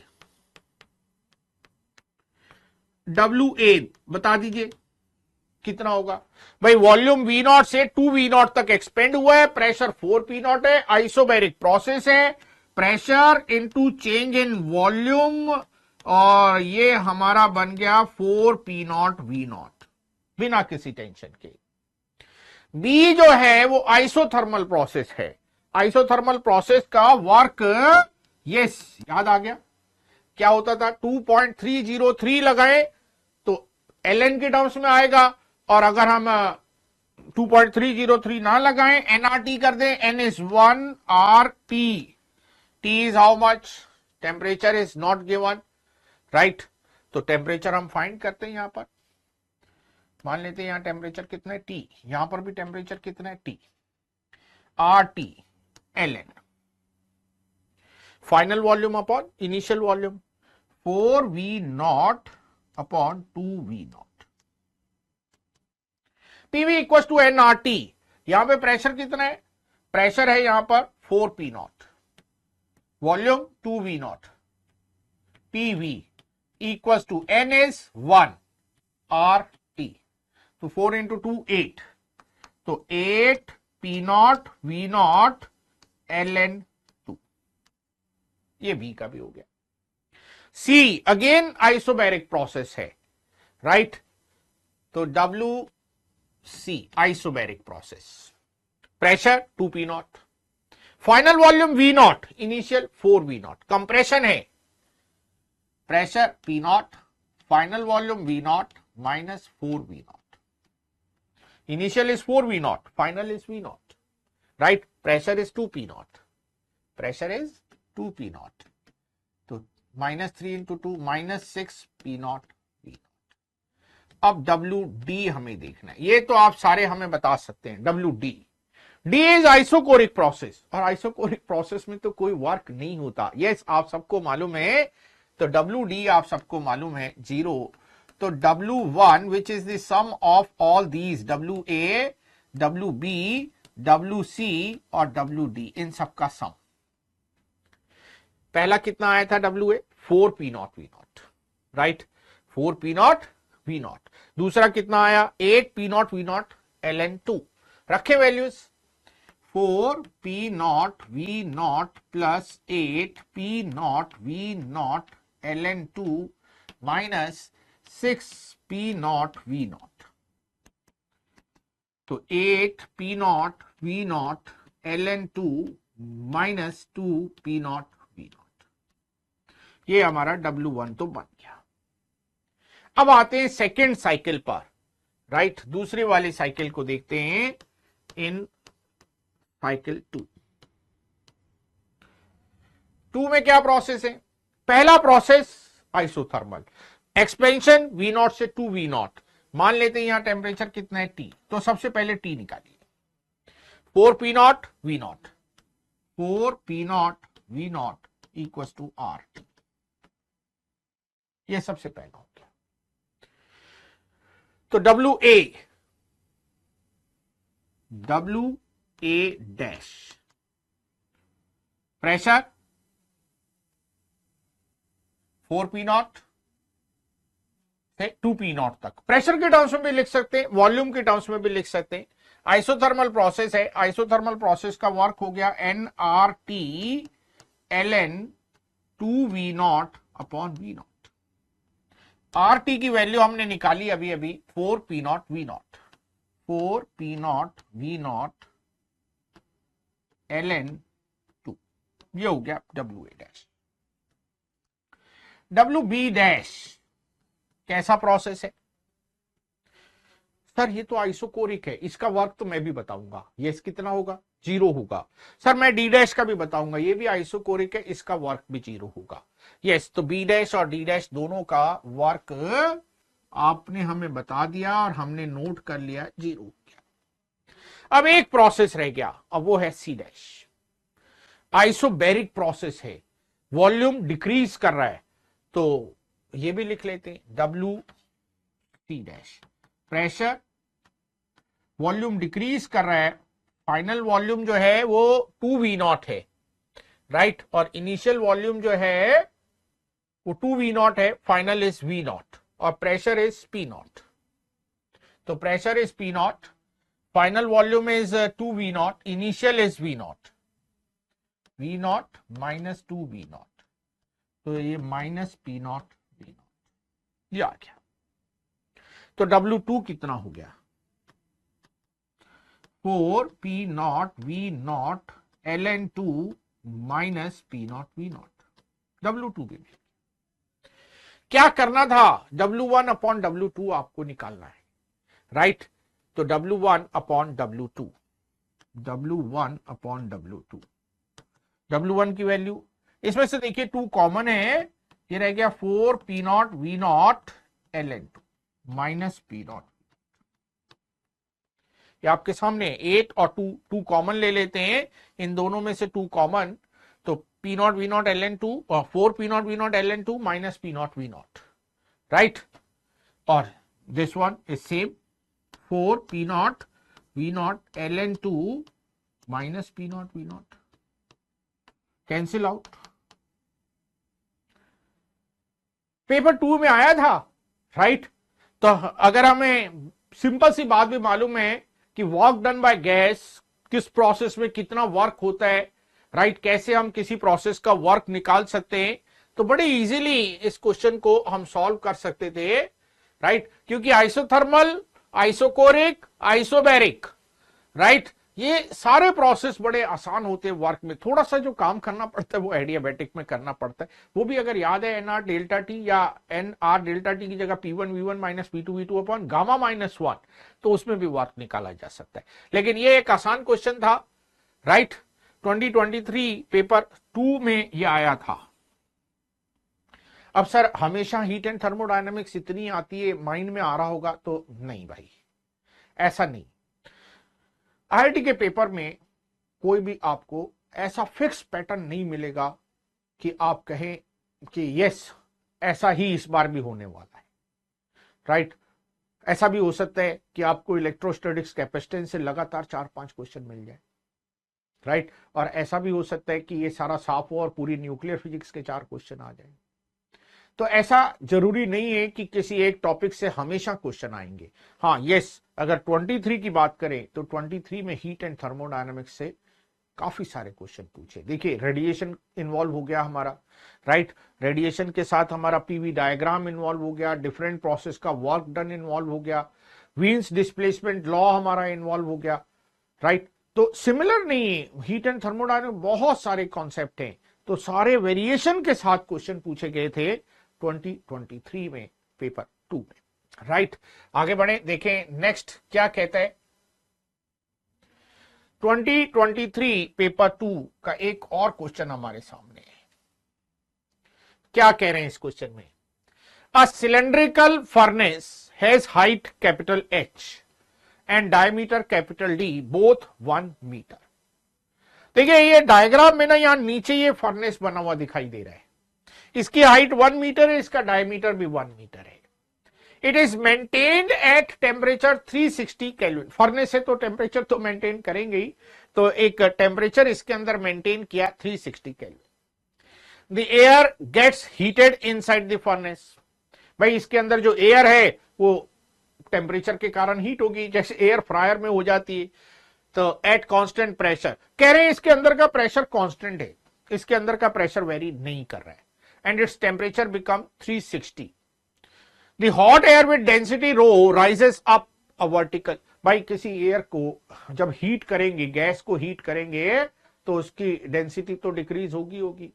WA बता दीजिए कितना होगा भाई। वॉल्यूम V0 से 2V0 तक एक्सपेंड हुआ है, प्रेशर 4P0 है, आइसोबैरिक प्रोसेस है, pressure into change in volume, और ये हमारा बन गया 4P0 V0 बिना किसी टेंशन के। बी जो है वो आइसोथर्मल प्रोसेस है, आइसोथर्मल प्रोसेस का वर्क, यस याद आ गया क्या होता था, 2.303 लगाए तो ln के टर्म्स में आएगा, और अगर हम 2.303 ना लगाएं, nRT कर दें, n is 1 RT, T is how much, temperature is not given, right. तो टेम्परेचर हम फाइंड करते हैं, यहां पर मान लेते हैं यहां टेम्परेचर कितना है T, यहां पर भी टेम्परेचर कितना है T, RT ln final volume upon initial volume 4V0 upon 2V0, PV equal to nRT। यहां पे प्रेशर कितना है, प्रेशर है यहां पर 4P0, volume 2V0, PV equal to n is 1 RT, तो 4 इंटू 2 8, तो 8P0 V0 ln 2, ये V का भी हो गया। C अगेन आइसोबैरिक प्रोसेस है, राइट, तो WC isobaric process, pressure 2P0, final volume V0, initial 4V0, compression है, pressure P0, final volume V0 minus 4V0, initial is 4V0, final is V0, right, pressure is 2P0, pressure is 2P0, तो -3 into 2 -6P0 V0। अब WD हमें देखना है, ये तो आप सारे हमें बता सकते हैं, WD, D is isochoric process, और आइसोकोरिक प्रोसेस में तो कोई वर्क नहीं होता, यस आप सबको मालूम है, तो WD आप सबको मालूम है 0। तो W1 which is the sum of all these, WA, WB, WC और WD, इन सब का सम। पहला कितना आया था WA, 4P0 V0, right, 4P0 V0। दूसरा कितना आया, 8P0 V0 ln 2, रखे values, 4P0 V0 plus 8P0 V0 ln 2 minus 6P0 V0, तो 8P0 V0 ln 2 minus 2P0 V0, ये हमारा W1 तो बन गया। अब आते हैं सेकेंड साइकिल पर, राइट, दूसरे वाले साइकिल को देखते हैं, इन साइकिल 2 में क्या प्रोसेस है, पहला प्रोसेस आइसोथर्मल, एक्सपेंशन V0 से 2V0, मान लेते हैं यहां टेम्परेचर कितना है T, तो सबसे पहले T निकालिए, 4P0 V0, 4P0 V0 equal to RT, यह सबसे पहला हो गया। तो WA W A dash, pressure 4P0 से 2P0 तक। प्रेशर के टर्म्स में भी लिख सकते हैं, वॉल्यूम के टर्म्स में भी लिख सकते हैं। आइसोथर्मल प्रोसेस है, आइसोथर्मल प्रोसेस का वर्क हो गया nRT ln 2V0 upon V0। RT की वैल्यू हमने निकाली अभी अभी 4P0 V0, 4P0 V0 ln 2, ये हो गया WA डैश। WB डैश कैसा प्रोसेस है सर? ये तो आइसोकोरिक है, इसका वर्क तो मैं भी बताऊंगा। ये कितना होगा? 0 होगा। सर मैं डी डैश का भी बताऊंगा, ये भी आइसोकोरिक है, इसका वर्क भी 0 होगा। यस, तो बी डैश और डी डैश दोनों का वर्क आपने हमें बता दिया और हमने नोट कर लिया, 0 हो गया। अब एक प्रोसेस रह गया, अब वो है सी डैश। आइसोबैरिक प्रोसेस है, वॉल्यूम डिक्रीज कर रहा है, तो ये भी लिख लेते हैं W C dash. Pressure, volume decrease कर रहा है, फाइनल वॉल्यूम जो है वो 2V0 है, राइट, और इनिशियल वॉल्यूम जो है वो 2V0 है, फाइनल इज V0 और प्रेशर इज P0। तो pressure is P0, final volume is 2V0, initial is V0, V0 minus 2V0, तो ये माइनस P0 V0, ये आ गया। तो W2 कितना हो गया? 4P0 V0 ln 2 minus P0 V0। W2 भी क्या करना था? W1 अपॉन W2 आपको निकालना है, राइट। तो W1 upon W2, W1 upon W2, W1 की वैल्यू इसमें से देखिए 2 कॉमन है, ये रह गया 4P0 V0 ln 2 minus P0। ये आपके सामने 8 और 2 कॉमन ले लेते हैं, इन दोनों में से 2 कॉमन, तो P0 V0 ln 2 और 4P0 V0 ln 2 minus P0 V0, right. और this one is same, 4P0 V0 ln 2 minus P0 V0, cancel out. Paper 2 में आया था, राइट। तो अगर हमें सिंपल सी बात भी मालूम है कि वर्क डन बाय गैस किस प्रोसेस में कितना वर्क होता है, राइट, कैसे हम किसी प्रोसेस का वर्क निकाल सकते हैं, तो बड़े इजीली इस क्वेश्चन को हम सॉल्व कर सकते थे, राइट, क्योंकि आइसोथर्मल, आइसोकोरिक, आइसोबैरिक, राइट, ये सारे प्रोसेस बड़े आसान होते हैं वर्क में। थोड़ा सा जो काम करना पड़ता है वो एडियाबैटिक में करना पड़ता है, वो भी अगर याद है NR डेल्टा टी या NR डेल्टा टी की जगह P1 V1 minus P2 V2 upon gamma minus 1, तो उसमें भी वर्क निकाला जा सकता है। लेकिन ये एक आसान क्वेश्चन था, राइट, 2023 पेपर 2 में ये आया था। अब सर हमेशा हीट एंड थर्मोडायनेमिक्स इतनी आती है, माइंड में आ रहा होगा, तो नहीं भाई, ऐसा नहीं। IIT के पेपर में कोई भी आपको ऐसा फिक्स पैटर्न नहीं मिलेगा कि आप कहें कि यस ऐसा ही इस बार भी होने वाला है, राइट। ऐसा भी हो सकता है कि आपको इलेक्ट्रोस्टैटिक्स कैपेसिटेंस से लगातार 4-5 क्वेश्चन मिल जाए, राइट, और ऐसा भी हो सकता है कि ये सारा साफ हो और पूरी न्यूक्लियर फिजिक्स के 4 क्वेश्चन आ जाए। तो ऐसा जरूरी नहीं है कि किसी एक टॉपिक से हमेशा क्वेश्चन आएंगे। हाँ यस, अगर 23 की बात करें तो 23 में हीट एंड थर्मोडायनामिक्स से काफी सारे क्वेश्चन पूछे। देखिए रेडिएशन इन्वॉल्व हो गया हमारा, राइट, रेडिएशन के साथ हमारा पीवी डायग्राम इन्वॉल्व हो गया, डिफरेंट प्रोसेस का वर्क डन इन्वॉल्व हो गया, वीन्स डिस्प्लेसमेंट लॉ हमारा इन्वॉल्व हो गया, राइट। तो सिमिलर नहीं है, हीट एंड थर्मोडायनामिक्स बहुत सारे कॉन्सेप्ट हैं, तो सारे वेरिएशन के साथ क्वेश्चन पूछे गए थे 2023 में पेपर 2 में, राइट। आगे बढ़े, देखें नेक्स्ट क्या कहता है। 2023 पेपर 2 का एक और क्वेश्चन हमारे सामने है। क्या कह रहे हैं इस क्वेश्चन में? A cylindrical furnace has height capital H and diameter capital D both 1 metre. देखिए ये डायग्राम में ना यहां नीचे ये फर्नेस बना हुआ दिखाई दे रहा है, इसकी हाइट 1 मीटर है, इसका डायमीटर भी 1 मीटर है। It is maintained at temperature 360 kelvin. Furnace से तो टेम्परेचर तो मेंटेन करेंगे ही, तो एक टेम्परेचर इसके अंदर मेंटेन किया 360 kelvin. The air gets heated inside the furnace. भाई इसके अंदर जो एयर है वो टेम्परेचर के कारण हीट होगी, जैसे एयर फ्रायर में हो जाती है। तो एट कांस्टेंट प्रेशर, कह रहे हैं इसके अंदर का प्रेशर कांस्टेंट है, इसके अंदर का प्रेशर वेरी नहीं कर रहा है, and its temperature become 360। The hot air with density rho rises up a vertical. भाई किसी एयर को जब हीट करेंगे, गैस को हीट करेंगे, तो उसकी डेंसिटी तो डिक्रीज होगी,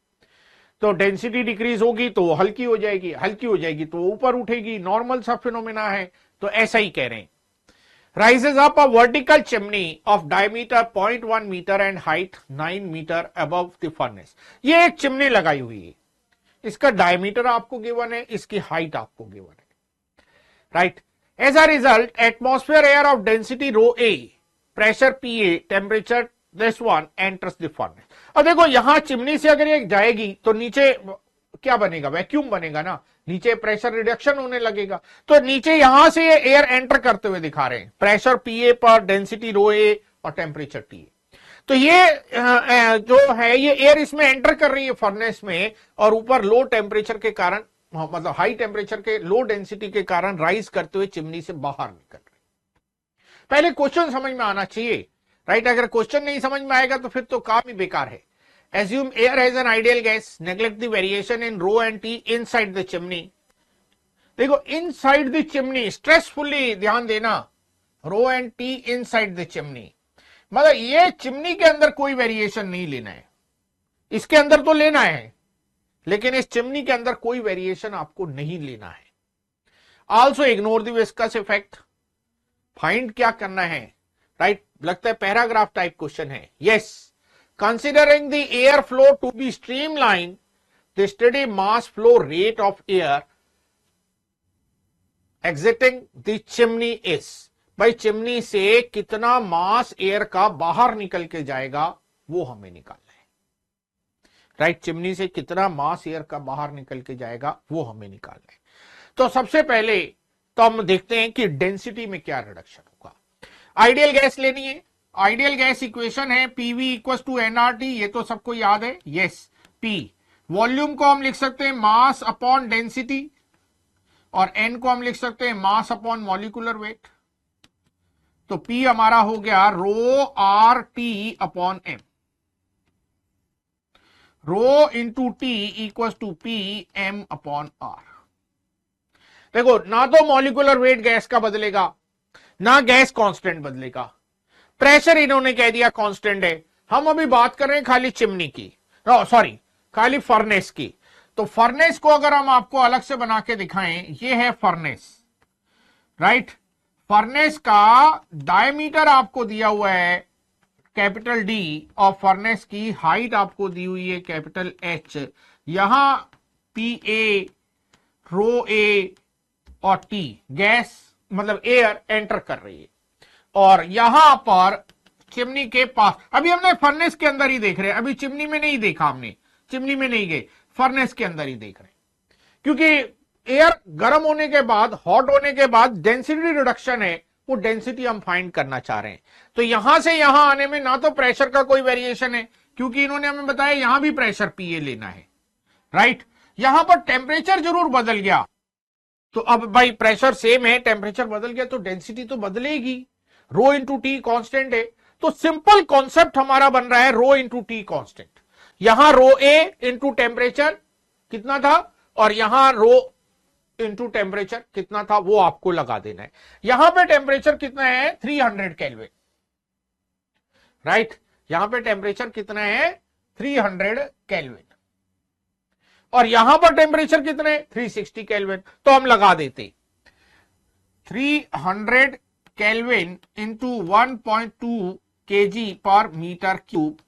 तो डेंसिटी डिक्रीज होगी तो हल्की हो जाएगी तो ऊपर उठेगी, नॉर्मल सा फिनोमेना है। तो ऐसा ही कह रहे हैं। rises up a vertical chimney of diameter 0.1 meter and height 9 meter above the furnace। ये एक चिमनी लगाई हुई है, इसका डायमीटर आपको गिवन है, इसकी हाइट आपको गिवन है, right. As a result atmosphere air of density rho a, pressure PA, temperature this one enters the furnace. अब देखो यहां चिमनी से अगर ये जाएगी तो नीचे क्या बनेगा, वैक्यूम बनेगा ना, नीचे प्रेशर रिडक्शन होने लगेगा। तो नीचे यहां से ये एयर एंटर करते हुए दिखा रहे हैं, प्रेशर PA पर, डेंसिटी रो ए और टेम्परेचर TA। तो ये जो है ये एयर इसमें एंटर कर रही है फर्नेस में, और ऊपर लो टेम्परेचर के कारण, मतलब हाई टेम्परेचर के लो डेंसिटी के कारण राइज करते हुए चिमनी से बाहर निकल रही। पहले क्वेश्चन समझ में आना चाहिए, राइट। अगर क्वेश्चन नहीं समझ में आएगा तो फिर तो काम ही बेकार है। Assume air has an ideal gas, neglect the variation in rho and T inside the chimney। देखो inside the chimney, stressfully ध्यान देना, rho and T inside the chimney, मतलब ये चिमनी के अंदर कोई वेरिएशन नहीं लेना है, इसके अंदर तो लेना है, लेकिन इस चिमनी के अंदर कोई वेरिएशन आपको नहीं लेना है। Also ignore the viscous effect. Find क्या करना है, राइट, लगता है पैराग्राफ टाइप क्वेश्चन है। Yes, considering the air flow to be streamlined, the steady mass flow rate of air exiting the chimney is। भाई चिमनी से कितना मास एयर का बाहर निकल के जाएगा वो हमें निकालना है, राइट। चिमनी से कितना मास एयर का बाहर निकल के जाएगा वो हमें निकालना है। तो सबसे पहले तो हम देखते हैं कि डेंसिटी में क्या रिडक्शन होगा। आइडियल गैस लेनी है, आइडियल गैस इक्वेशन है PV इक्वल्स टू nRT, ये तो सबको याद है। यस, P वॉल्यूम को हम लिख सकते हैं मास अपॉन डेंसिटी, और N को हम लिख सकते हैं मास अपॉन मॉलिक्यूलर वेट। तो P हमारा हो गया rho RT upon M, rho into T equals to P M upon R। देखो ना तो मॉलिक्यूलर वेट गैस का बदलेगा, ना गैस कांस्टेंट बदलेगा, प्रेशर इन्होंने कह दिया कांस्टेंट है। हम अभी बात कर रहे हैं खाली चिमनी की, सॉरी खाली फर्नेस की। तो फर्नेस को अगर हम आपको अलग से बना के दिखाएं, ये है फर्नेस, राइट। फर्नेस का डायमीटर आपको दिया हुआ है कैपिटल D, और फर्नेस की हाइट आपको दी हुई है कैपिटल H। यहां PA, रो A और T गैस मतलब एयर एंटर कर रही है, और यहां पर चिमनी के पास, अभी हमने फर्नेस के अंदर ही देख रहे हैं, अभी चिमनी में नहीं देखा हमने, चिमनी में नहीं गए, फर्नेस के अंदर ही देख रहे हैं, क्योंकि एयर गर्म होने के बाद, हॉट होने के बाद डेंसिटी रिडक्शन है, वो डेंसिटी हम फाइंड करना चाह रहे हैं। तो यहां से यहां आने में ना तो प्रेशर का कोई वेरिएशन है, क्योंकि इन्होंने हमें बताया यहां भी प्रेशर PA लेना है, राइट। यहां पर टेम्परेचर जरूर बदल गया, तो अब भाई प्रेशर सेम है, टेम्परेचर बदल गया तो डेंसिटी तो बदलेगी। रो इंटू T कांस्टेंट है, तो सिंपल कॉन्सेप्ट हमारा बन रहा है रो इंटू T कांस्टेंट। यहां रो A इंटू टेम्परेचर कितना था, और यहां रो इंटू टेम्परेचर कितना था, वो आपको लगा देना है। यहां पे टेम्परेचर कितना है 300 केल्विन, राइट। यहां पे टेम्परेचर कितना है 300 केल्विन, और यहां पर टेम्परेचर कितने 360 केल्विन। तो हम लगा देते 300 kelvin into 1.2 kg per metre cube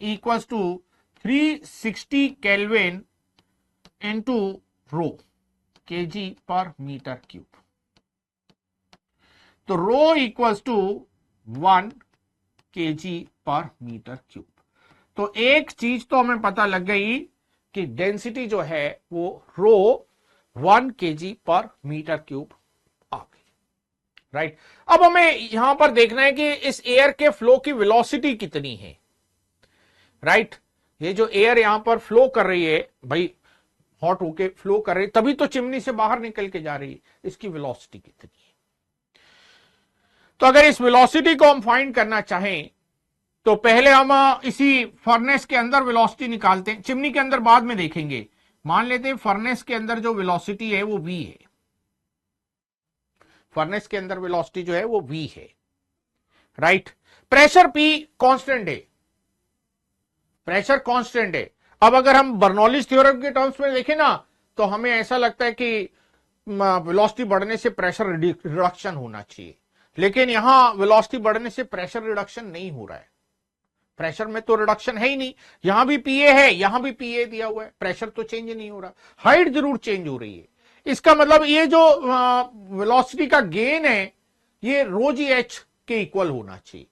equals to 360 kelvin into rho kg per metre cube. तो rho equals to 1 kg per metre cube. तो एक चीज तो हमें पता लग गई कि डेंसिटी जो है वो रो 1 kg पर मीटर क्यूब आ गई, राइट। अब हमें यहां पर देखना है कि इस एयर के फ्लो की वेलोसिटी कितनी है, राइट। ये जो एयर यहां पर फ्लो कर रही है भाई, हॉट होके फ्लो कर रही है, तभी तो चिमनी से बाहर निकल के जा रही है, इसकी वेलोसिटी कितनी है। तो अगर इस वेलोसिटी को हम फाइंड करना चाहें तो पहले हम इसी फर्नेस के अंदर वेलोसिटी निकालते हैं, चिमनी के अंदर बाद में देखेंगे। मान लेते हैं फर्नेस के अंदर जो वेलोसिटी है वो v है, फर्नेस के अंदर वेलोसिटी जो है वो v है, राइट। प्रेशर p कांस्टेंट है, प्रेशर कांस्टेंट है। अब अगर हम बर्नौलीज थ्योरम के टर्म्स में देखें ना, तो हमें ऐसा लगता है कि वेलोसिटी बढ़ने से प्रेशर रिडक्शन होना चाहिए, लेकिन यहां वेलोसिटी बढ़ने से प्रेशर रिडक्शन नहीं हो रहा है, प्रेशर में तो रिडक्शन है ही नहीं। यहां भी पीए है, यहां भी पीए दिया हुआ है, प्रेशर तो चेंज नहीं हो रहा, हाइट जरूर चेंज हो रही है। इसका मतलब ये जो वेलोसिटी का गेन है ये रो जी एच के इक्वल होना चाहिए,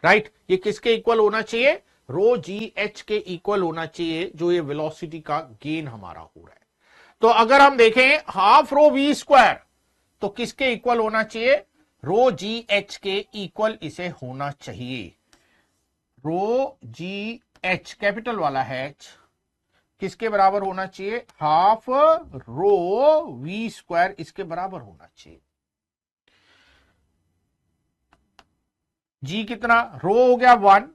राइट। ये किसके इक्वल होना चाहिए, रो जी एच के इक्वल होना चाहिए, जो ये वेलोसिटी का गेन हमारा हो रहा है। तो अगर हम देखें हाफ रो वी स्क्वायर, तो किसके इक्वल होना चाहिए, रो जी एच के इक्वल इसे होना चाहिए। रो जी एच कैपिटल वाला एच किसके बराबर होना चाहिए, हाफ रो वी स्क्वायर इसके बराबर होना चाहिए। जी कितना, रो हो गया 1,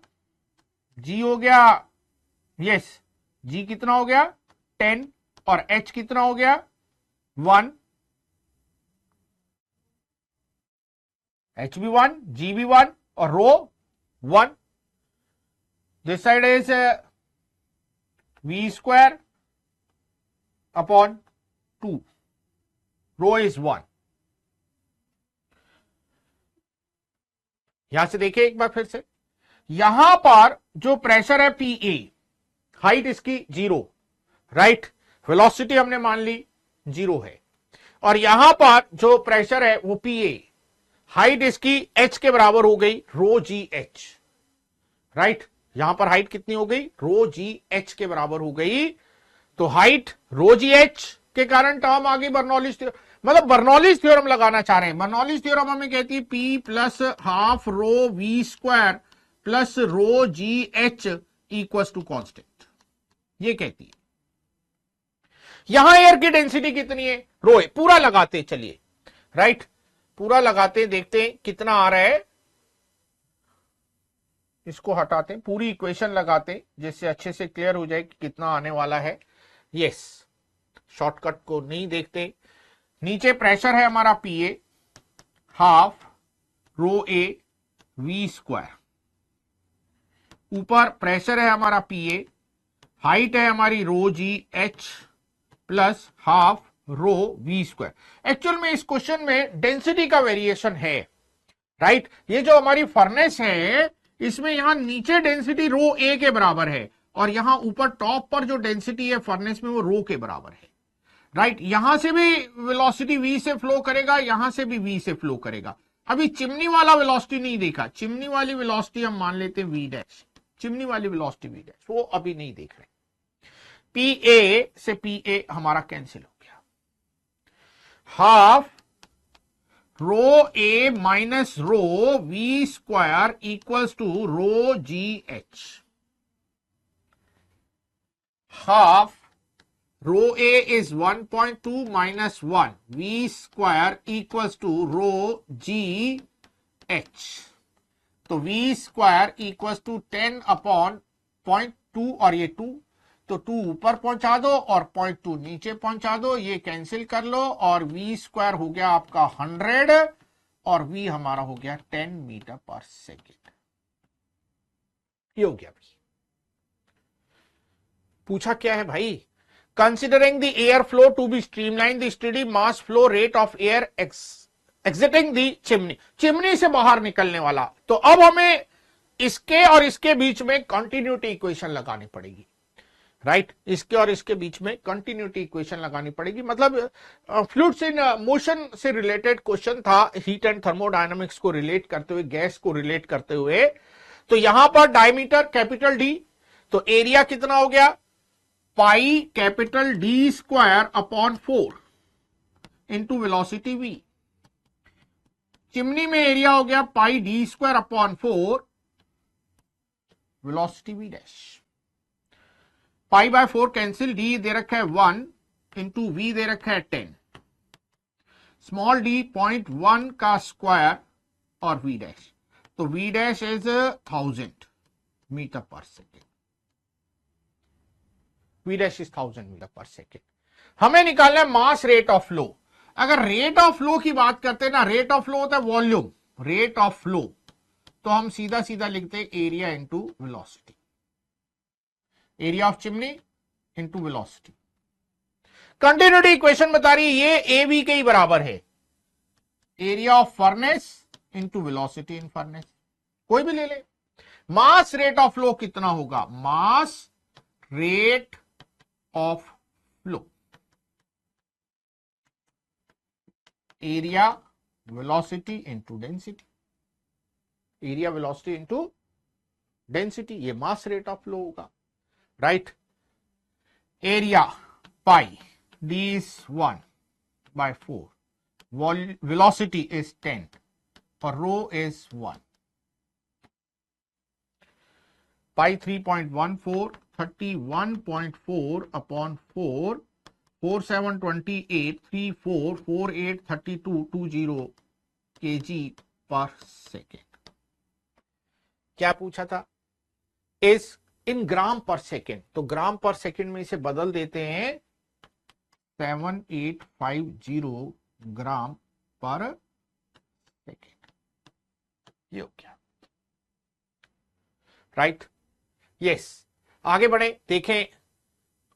जी हो गया, यस, जी कितना हो गया 10, और एच कितना हो गया 1, एच भी 1, जी भी 1 और rho 1। This side is v square upon 2, rho is 1। यहां से देखिए एक बार फिर से, यहां पर जो प्रेशर है पी ए, हाइट इसकी 0, राइट, वेलोसिटी हमने मान ली 0 है, और यहां पर जो प्रेशर है वो पी ए, हाइट इसकी h के बराबर हो गई रो जी एच, राइट। यहां पर हाइट कितनी हो गई, रो जी एच के बराबर हो गई। तो हाइट रो जी एच के कारण टर्म आ गई बर्नौलीज थ्योरम, मतलब बर्नौलीज थ्योरम लगाना चाह रहे हैं। बर्नौलीज थ्योरम हमें कहती है P plus half rho we square plus rho ji h equal to constant, ये कहती है। यहां एयर की डेंसिटी कितनी है, रो है, पूरा लगाते चलिए, राइट, पूरा लगाते देखते हैं कितना आ रहा है। इसको हटाते, पूरी इक्वेशन लगाते जिससे अच्छे से क्लियर हो जाए कि कितना आने वाला है। यस, शॉर्टकट को नहीं देखते। नीचे प्रेशर है हमारा P A, half rho A V square, ऊपर प्रेशर है हमारा पी ए, हाइट है हमारी rho ji H plus half rho we square. Actual में इस क्वेश्चन में डेंसिटी का वेरिएशन है, राइट। ये जो हमारी फर्नेस है इसमें यहां नीचे डेंसिटी रो ए के बराबर है, और यहां ऊपर टॉप पर जो डेंसिटी है फर्नेस में वो रो के बराबर है, राइट। यहां से भी वेलोसिटी v से फ्लो करेगा, यहां से भी v से फ्लो करेगा। अभी चिमनी वाला वेलोसिटी नहीं देखा, चिमनी वाली वेलोसिटी हम मान लेते v डैश, चिमनी वाली वेलोसिटी v डैश, वो अभी नहीं देख रहे। पी ए से पी ए हमारा कैंसिल हो गया, half rho A minus rho we square equals to rho ji H, half rho A is 1.2 minus 1 V square equals to rho ji H. तो V square equals to 10 upon 0.2 और ये 2, तो 2 ऊपर पहुंचा दो और 0.2 नीचे पहुंचा दो, ये कैंसिल कर लो, और v स्क्वायर हो गया आपका 100 और v हमारा हो गया 10 मीटर पर सेकेंड। ये हो गया भाई। पूछा क्या है भाई, considering the air flow to be streamline the steady mass flow rate of air exiting the chimney, chimney से बाहर निकलने वाला। तो अब हमें इसके और इसके बीच में कंटिन्यूटी इक्वेशन लगानी पड़ेगी, राइट, इसके और इसके बीच में कंटिन्यूटी इक्वेशन लगानी पड़ेगी। मतलब फ्लूइड्स इन मोशन से रिलेटेड क्वेश्चन था, हीट एंड थर्मोडायनामिक्स को रिलेट करते हुए, गैस को रिलेट करते हुए। तो यहां पर डायमीटर कैपिटल डी, तो एरिया कितना हो गया pi capital D square upon 4 into velocity v। Chimney में एरिया हो गया pi D square upon 4 velocity v dash. Pi by 4 cancel, D दे रखा है 1 इंटू वी दे रखा है 10, स्मॉल डी 0.1 का स्क्वायर और v डैश, तो v dash is 1000 metre per second. v dash is 1000 metre per second. हमें निकालना है मास रेट ऑफ फ्लो। अगर रेट ऑफ फ्लो की बात करते हैं ना, रेट ऑफ फ्लो होता है वॉल्यूम, रेट ऑफ फ्लो, तो हम सीधा सीधा लिखते हैं area into velocity, area of chimney into velocity. Continuity equation बता रही है ये ए बी के ही बराबर है, area of furnace into velocity in furnace, कोई भी ले ले। मास रेट ऑफ फ्लो कितना होगा, mass rate of flow, area velocity into density, area velocity into density, ये मास रेट ऑफ फ्लो होगा, right. Area pi D is 1 by 4, velocity is 10 और rho is 1। Pi 3.14, 31.4 upon 4, 4728, 3448, 3220 kg per second. क्या पूछा था, इस इन ग्राम पर second, तो ग्राम पर सेकेंड में इसे बदल देते हैं 7850 ग्राम पर सेकेंड, ये हो गया, राइट। यस, आगे बढ़े, देखें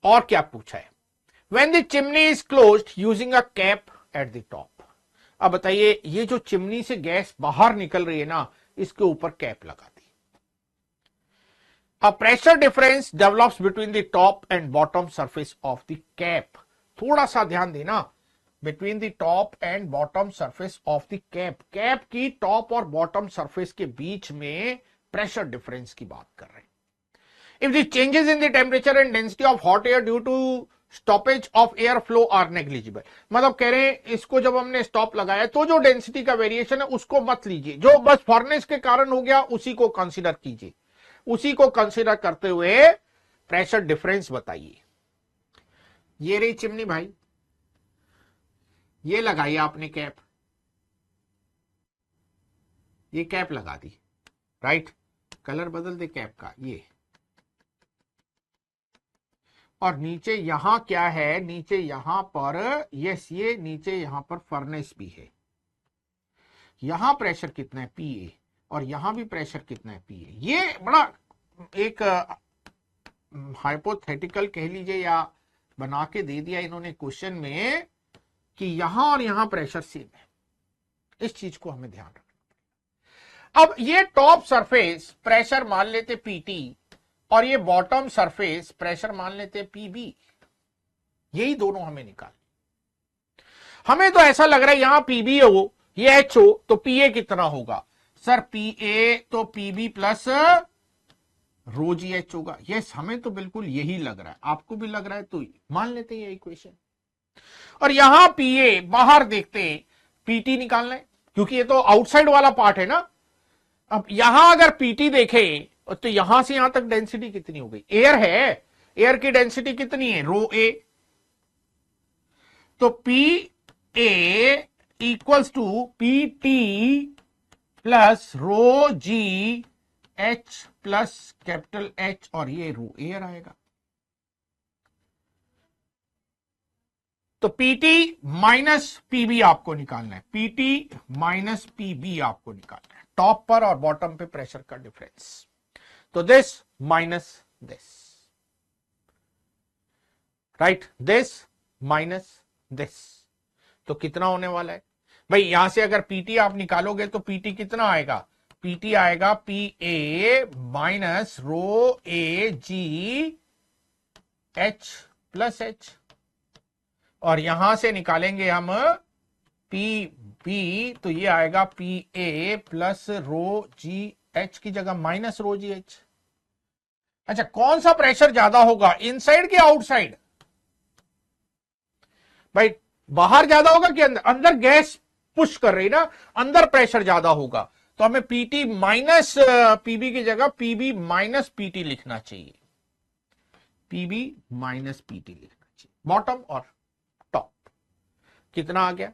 और क्या पूछा है। When the chimney is closed using a cap at the top। अब बताइए, ये जो चिमनी से गैस बाहर निकल रही है ना, इसके ऊपर कैप लगा दी। A pressure difference develops between the top and bottom surface of the cap। थोड़ा सा ध्यान देना, between the top and bottom surface of the cap। Cap की टॉप और बॉटम सरफेस के बीच में प्रेशर डिफरेंस की बात कर रहे हैं। If the changes in the temperature and density of hot air due to stoppage of air flow are negligible। मतलब कह रहे हैं इसको जब हमने स्टॉप लगाया तो जो डेंसिटी का वेरिएशन है उसको मत लीजिए, जो बस फर्नेस के कारण हो गया उसी को कंसीडर कीजिए, उसी को कंसीडर करते हुए प्रेशर डिफरेंस बताइए। ये रही चिमनी भाई, ये लगाई आपने कैप, ये कैप लगा दी, राइट। कलर बदल दे कैप का, ये, और नीचे यहां क्या है, नीचे यहां पर, यस, ये नीचे यहां पर फर्नेस भी है। यहां प्रेशर कितना है, पीए, और यहां भी प्रेशर कितना है, पीए। ये बड़ा एक हाइपोथेटिकल कह लीजिए या बना के दे दिया इन्होंने क्वेश्चन में कि यहां और यहां प्रेशर सेम है, इस चीज को हमें ध्यान रखना। अब ये टॉप सरफेस प्रेशर मान लेते पीटी और ये बॉटम सरफेस प्रेशर मान लेते पीबी, यही दोनों हमें निकाल। हमें तो ऐसा लग रहा है यहां पीबी हो, ये एच हो, तो पीए कितना होगा सर, पीए तो पीबी प्लस रो जी एच होगा। यस, हमें तो बिल्कुल यही लग रहा है, आपको भी लग रहा है तो मान लेते हैं ये इक्वेशन। और यहां पीए बाहर देखते हैं, पीटी निकालना है क्योंकि ये तो आउटसाइड वाला पार्ट है ना। अब यहां अगर पीटी देखें तो यहां से यहां तक डेंसिटी कितनी हो गई, एयर है, एयर की डेंसिटी कितनी है, रो ए, तो P A equals to P T plus rho ji H plus capital H, और ये रो एयर आएगा। तो पीटी माइनस पीबी आपको निकालना है, पीटी माइनस पीबी आपको निकालना है, टॉप पर और बॉटम पे प्रेशर का डिफरेंस। तो this minus this, right, this minus this, तो कितना होने वाला है भाई। यहां से अगर पीटी आप निकालोगे तो पीटी कितना आएगा, पीटी आएगा P A minus row A G H plus H, और यहां से निकालेंगे हम पी बी, तो ये आएगा P A plus rho ji H की जगह माइनस रो जी एच। अच्छा, कौन सा प्रेशर ज्यादा होगा, इनसाइड कि आउटसाइड? भाई बाहर ज्यादा होगा कि अंदर? अंदर गैस पुश कर रही ना, अंदर प्रेशर ज्यादा होगा, तो हमें पीटी माइनस पीबी की जगह पीबी माइनस पीटी लिखना चाहिए, पीबी माइनस पीटी लिखना चाहिए, बॉटम और टॉप। कितना आ गया?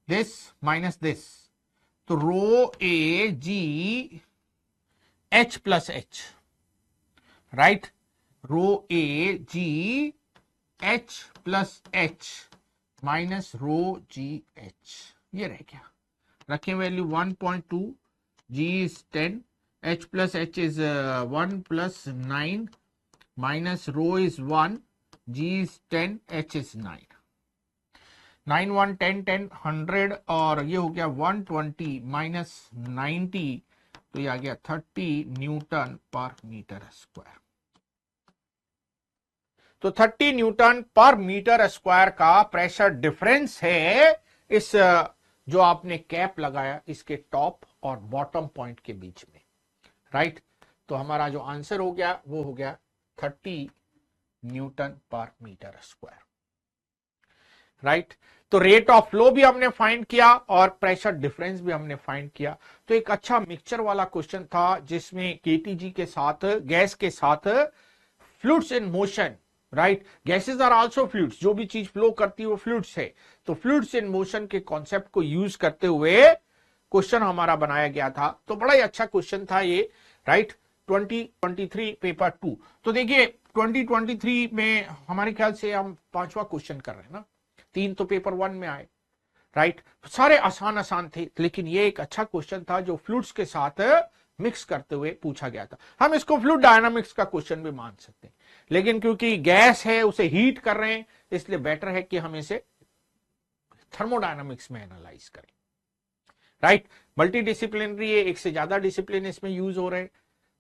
दिस माइनस दिस, तो rho A G H plus H, right, rho A G H plus H minus rho ji H, ये रह गया। रखें value 1.2, G is 10, H plus H is 1 plus 9 minus rho is 1, G is 10, H is 9, 9 1 10 10 100, और ये हो गया 120 minus 90, तो ये आ गया 30 न्यूटन पर मीटर स्क्वायर। तो 30 न्यूटन पर मीटर स्क्वायर का प्रेशर डिफरेंस है इस जो आपने कैप लगाया इसके टॉप और बॉटम पॉइंट के बीच में, राइट। तो हमारा जो आंसर हो गया वो हो गया 30 न्यूटन पर मीटर स्क्वायर, राइट। तो रेट ऑफ फ्लो भी हमने फाइंड किया और प्रेशर डिफरेंस भी हमने फाइंड किया। तो एक अच्छा मिक्सचर वाला क्वेश्चन था जिसमें केटीजी के साथ, गैस के साथ fluids in motion, right, gases are also fluids, जो भी चीज फ्लो करती है वो फ्लूइड्स है। तो फ्लूइड्स इन मोशन के कॉन्सेप्ट को यूज करते हुए क्वेश्चन हमारा बनाया गया था। तो बड़ा ही अच्छा क्वेश्चन था ये, राइट। 2023 पेपर 2। तो देखिए 2023 में हमारे ख्याल से हम 5वां क्वेश्चन कर रहे हैं ना, 3 तो पेपर 1 में आए, राइट। सारे आसान आसान थे, लेकिन ये एक अच्छा क्वेश्चन था जो फ्लूइड्स के साथ मिक्स करते हुए पूछा गया था। हम इसको फ्लूइड डायनामिक्स का क्वेश्चन भी मान सकते हैं, लेकिन क्योंकि गैस है उसे हीट कर रहे हैं, इसलिए बेटर है कि हम इसे थर्मोडायनामिक्स में एनालाइज करें, राइट। मल्टी डिसिप्लिनरी है, एक से ज्यादा डिसिप्लिन इसमें यूज हो रहे हैं,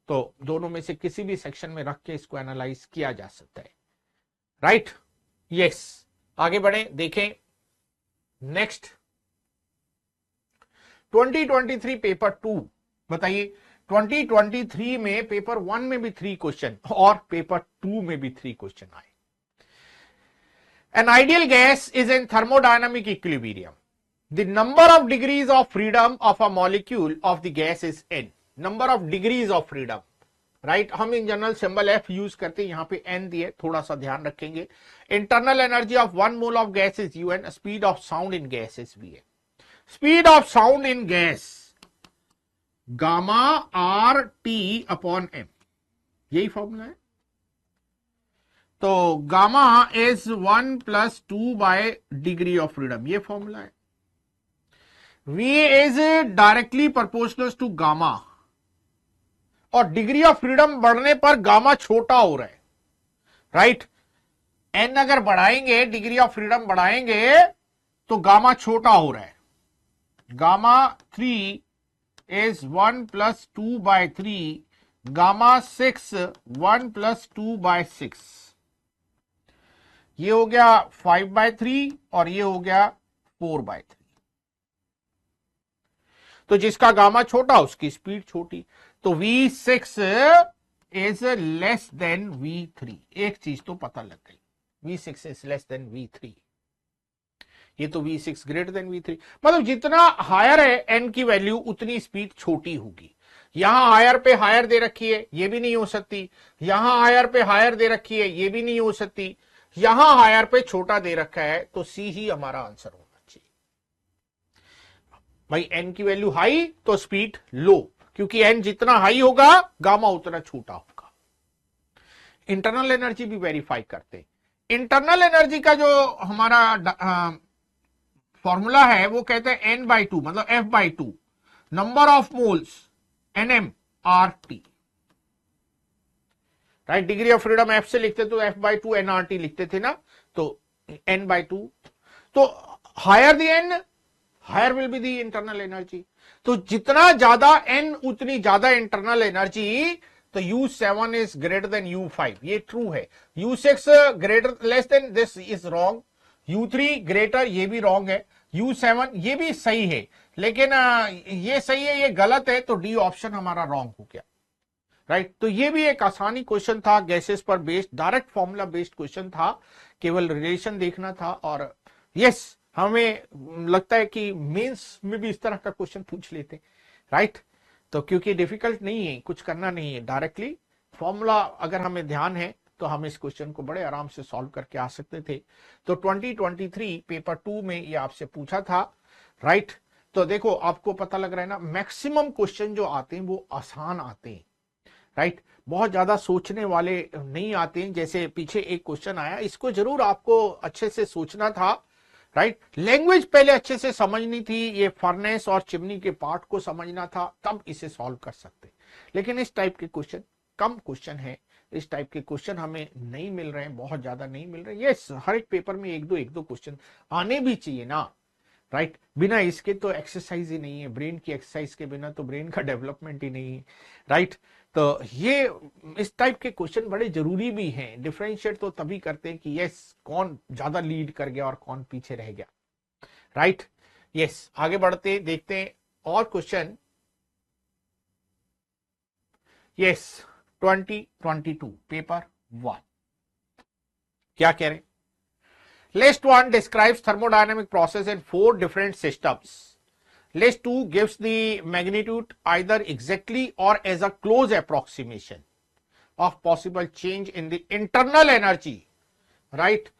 तो दोनों में से किसी भी सेक्शन में रख के इसको एनालाइज किया जा सकता है, राइट। यस, आगे बढ़े, देखें नेक्स्ट 2023 पेपर 2। बताइए 2023 में पेपर 1 में भी 3 क्वेश्चन और पेपर 2 में भी 3 क्वेश्चन आए। An ideal gas is in thermodynamic equilibrium. The number of degrees of freedom of a molecule of the gas is n. Number of degrees of freedom, right. हम in general symbol F use करते हैं, यहां पे N दिए, थोड़ा सा ध्यान रखेंगे। Internal energy of 1 mole of gas is UN, speed of sound in gas is V है। Speed of sound in gas gamma R T upon M, यही फॉर्मूला है। तो gamma is 1 plus 2 by degree of freedom, ये formula है। V is directly proportional to gamma, और degree of freedom बढ़ने पर gamma छोटा हो रहा है, राइट। एन अगर बढ़ाएंगे, डिग्री ऑफ फ्रीडम बढ़ाएंगे तो गामा छोटा हो रहा है। Gamma 3 is 1 plus 2 by 3, gamma 6 1 plus 2 by 6, ये हो गया 5 बाय 3 और ये हो गया 4 बाय 3। तो जिसका गामा छोटा उसकी स्पीड छोटी, तो V6 is less than V3। एक चीज तो पता लग गई, V6 is less than V3, ये तो V6 ग्रेटर देन V3, मतलब जितना हायर है n की वैल्यू उतनी स्पीड छोटी होगी। यहां हायर पे हायर दे रखी है, ये भी नहीं हो सकती। यहां हायर पे हायर दे रखी है, ये भी नहीं हो सकती। यहां हायर पे छोटा दे रखा है, तो सी ही हमारा आंसर होगा। भाई n की वैल्यू हाई तो स्पीड लो, क्योंकि n जितना हाई होगा गामा उतना छोटा होगा। इंटरनल एनर्जी भी वेरीफाई करते हैं। इंटरनल एनर्जी का जो हमारा फॉर्मूला है वो कहते हैं n/2, मतलब F/2, number of moles nm RT, right. Degree of freedom F से लिखते तो F/2 nRT लिखते थे ना, तो n/2। तो higher the n higher will be the internal energy, तो जितना ज्यादा n उतनी ज्यादा इंटरनल एनर्जी। तो U7 is greater than U5, ये ट्रू है। U6 greater less than this is wrong, U3 greater, ये भी रॉन्ग है। U7 ये भी सही है, लेकिन ये सही है ये गलत है, तो डी ऑप्शन हमारा रॉन्ग हो गया। राइट। तो ये भी एक आसानी क्वेश्चन था, गैसेस पर based, direct formula based question था, केवल रिलेशन देखना था। और यस, हमें लगता है कि मेंस में भी इस तरह का क्वेश्चन पूछ लेते, राइट। तो क्योंकि डिफिकल्ट नहीं है, कुछ करना नहीं है, डायरेक्टली फॉर्मूला अगर हमें ध्यान है तो हम इस क्वेश्चन को बड़े आराम से सॉल्व करके आ सकते थे। तो 2023 पेपर 2 में ये आपसे पूछा था, राइट। तो देखो आपको पता लग रहा है ना, मैक्सिमम क्वेश्चन जो आते हैं वो आसान आते हैं, राइट। बहुत ज्यादा सोचने वाले नहीं आते हैं। जैसे पीछे एक क्वेश्चन आया, इसको जरूर आपको अच्छे से सोचना था, राइट। लैंग्वेज पहले अच्छे से समझनी थी, ये फर्नेस और चिमनी के पार्ट को समझना था, तब इसे सॉल्व कर सकते। लेकिन इस टाइप के क्वेश्चन कम क्वेश्चन है, इस टाइप के क्वेश्चन हमें नहीं मिल रहे हैं, बहुत ज्यादा नहीं मिल रहे। यस, हर एक पेपर में एक दो क्वेश्चन आने भी चाहिए ना, राइट। बिना इसके तो एक्सरसाइज ही नहीं है, ब्रेन की एक्सरसाइज के बिना तो ब्रेन का डेवलपमेंट ही नहीं है, राइट। तो ये इस टाइप के क्वेश्चन बड़े जरूरी भी हैं। डिफरेंशिएट तो तभी करते हैं कि यस, कौन ज्यादा लीड कर गया और कौन पीछे रह गया, राइट। यस, आगे बढ़ते देखते हैं और क्वेश्चन। यस, 2022 पेपर 1 क्या कह रहे हैं? List 1 describes thermodynamic process in 4 different systems. List 2 gives the magnitude either exactly or as a close approximation of possible change in the internal energy, right?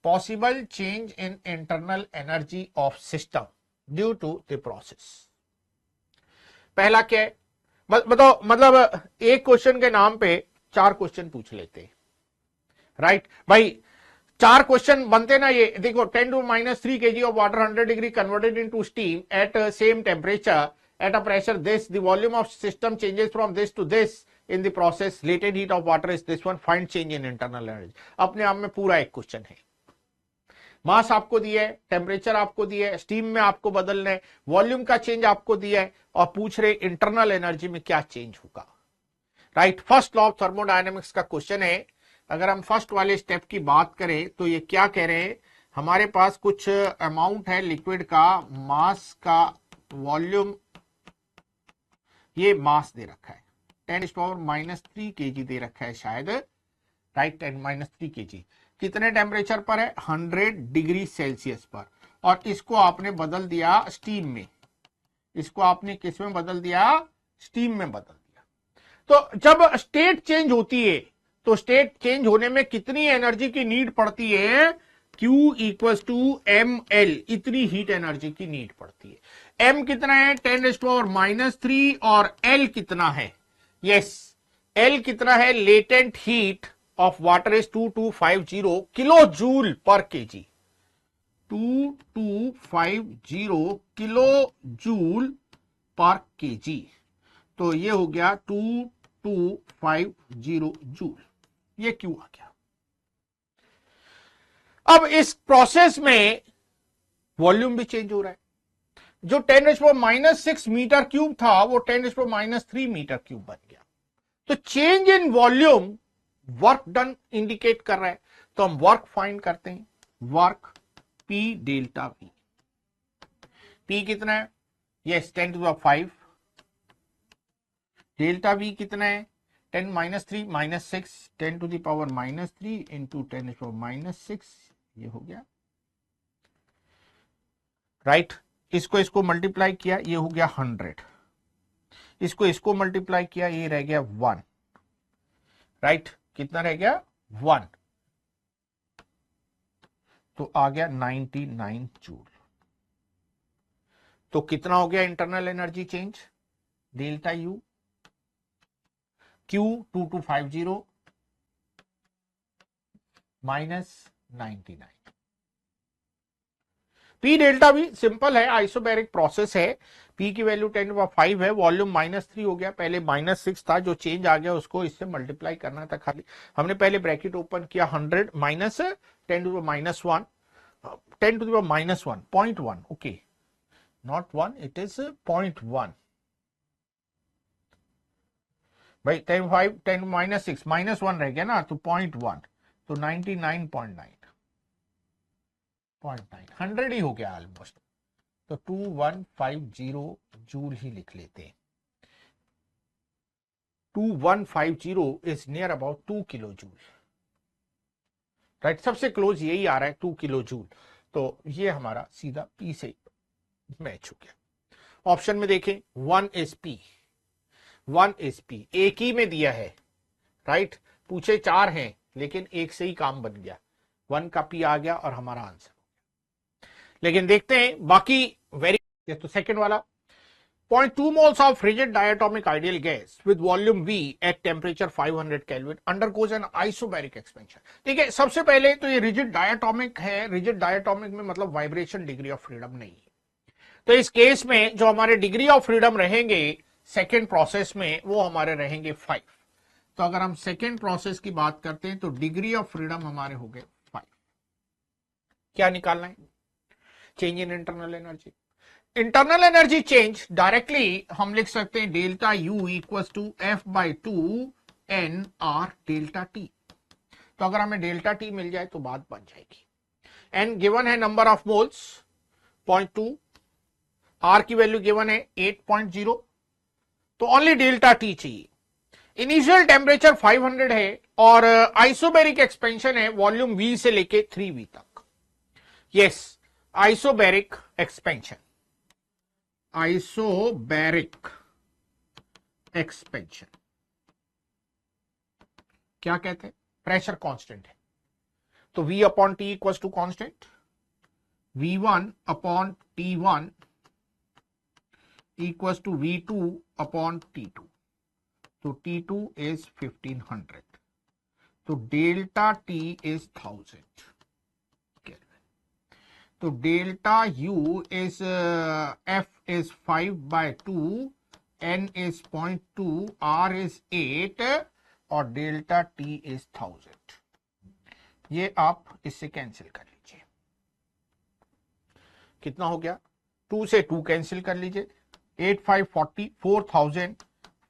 Possible change in internal energy of system due to the process. पहला क्या है बताओ? मतलब एक question के नाम पे 4 question पूछ लेते हैं, राइट भाई। 4 क्वेश्चन बनते ना ये, देखो 10⁻³ kg of water 100 degree converted into steam at same temperature at a pressure this, the volume of system changes from this to this in the process, latent heat of water is this one, find change in internal energy। अपने आप में पूरा एक question है। मास आपको दिया है, temperature आपको दिया है, स्टीम में आपको बदलना है, वॉल्यूम का चेंज आपको दिया है, और पूछ रहे इंटरनल एनर्जी में क्या चेंज होगा, right. First law of thermodynamics का क्वेश्चन है। अगर हम फर्स्ट वाले स्टेप की बात करें तो ये क्या कह रहे हैं, हमारे पास कुछ अमाउंट है लिक्विड का, मास का, वॉल्यूम, ये मास दे रखा है 10⁻³ kg दे रखा है शायद, राइट। 10⁻³ kg कितने टेम्परेचर पर है? 100 डिग्री सेल्सियस पर। और इसको आपने बदल दिया स्टीम में, इसको आपने किस में बदल दिया? स्टीम में बदल दिया। तो जब स्टेट चेंज होती है तो स्टेट चेंज होने में कितनी एनर्जी की नीड पड़ती है? Q = ml, इतनी हीट एनर्जी की नीड पड़ती है। m कितना है? 10⁻³ और L कितना है? यस, L कितना है? Latent heat of water is 2250 kilo joule पर केजी, 2250 किलो जूल पर केजी। तो ये हो गया 2250 जूल, ये क्यों आ गया? अब इस प्रोसेस में वॉल्यूम भी चेंज हो रहा है। जो 10⁻⁻6 मीटर क्यूब था वो 10⁻³ मीटर क्यूब बन गया। तो change in volume work done indicate कर रहा है। तो हम वर्क फाइंड करते हैं, work P delta V। P कितना है? यस, 10⁵। डेल्टा V कितना है? 10⁻³ - 6, 10⁻³ इंटू 10⁻⁻6, ये हो गया, राइट। इसको मल्टीप्लाई किया, ये हो गया 100। इसको मल्टीप्लाई किया, ये रह गया 1, राइट। कितना रह गया? 1। तो आ गया 99 जूल। तो कितना हो गया internal energy change? Delta U, Q 2250 minus 99। P delta V simple है, आइसोबैरिक प्रोसेस है। P की वैल्यू 10⁵ है, वॉल्यूम -3 हो गया, पहले -6 था, जो चेंज आ गया उसको इससे मल्टीप्लाई करना था खाली। हमने पहले ब्रैकेट ओपन किया, 100 minus 10⁻⁻1, 10⁻⁻1, 0.1, okay, not 1, it is 0.1 भाई। 10⁻6 -1 रह गया ना, तो 0.1, तो 99.9, 100 ही हो गया ऑलमोस्ट। तो 2150 जूल ही लिख लेते हैं। 2150 is near about 2 kilo joule, right, सबसे क्लोज यही आ रहा है 2 किलो जूल। तो ये हमारा सीधा पी से मैच हो गया। ऑप्शन में देखें 1 इज पी, 1 इज पी, एक ही में दिया है, राइट, पूछे 4 हैं लेकिन एक से ही काम बन गया, 1 का पी आ गया और हमारा आंसर। लेकिन देखते हैं बाकी वेरी। तो सेकंड वाला 0.2 moles of rigid diatomic ideal gas with volume V at temperature 500 Kelvin undergoes an isobaric expansion। ठीक है, सबसे पहले तो ये रिजिड डायटोमिक है, रिजिड डायटोमिक में मतलब वाइब्रेशन डिग्री ऑफ फ्रीडम नहीं है। तो इस केस में जो हमारे डिग्री ऑफ फ्रीडम रहेंगे सेकेंड प्रोसेस में वो हमारे रहेंगे 5। तो अगर हम सेकेंड प्रोसेस की बात करते हैं तो डिग्री ऑफ फ्रीडम हमारे हो गए 5। क्या निकालना है? Change in internal energy. Internal energy change directly हम लिख सकते हैं delta u equal to F/2 N R delta T. तो अगर हमें डेल्टा टी मिल जाए तो बात बन जाएगी। एन गिवन है नंबर ऑफ मोल्स 0.2, आर की वैल्यू गिवन है 8.0, तो ओनली डेल्टा टी चाहिए। इनिशियल टेम्परेचर 500 है और आइसोबेरिक एक्सपेंशन है वॉल्यूम वी से लेके 3V तक। Yes, isobaric expansion, isobaric expansion क्या कहते हैं? प्रेशर कांस्टेंट है, तो V अपॉन T equal to constant, V1 अपॉन T1 इक्वल टू V2 अपॉन T2, तो T2 इज 1500, तो डेल्टा T इज 1000 केल्विन। तो delta U is F is 5/2, N is 0.2, R is 8 और डेल्टा T is 1000। ये आप इससे कैंसिल कर लीजिए, कितना हो गया? 2 से 2 कैंसिल कर लीजिए, 8 5 40,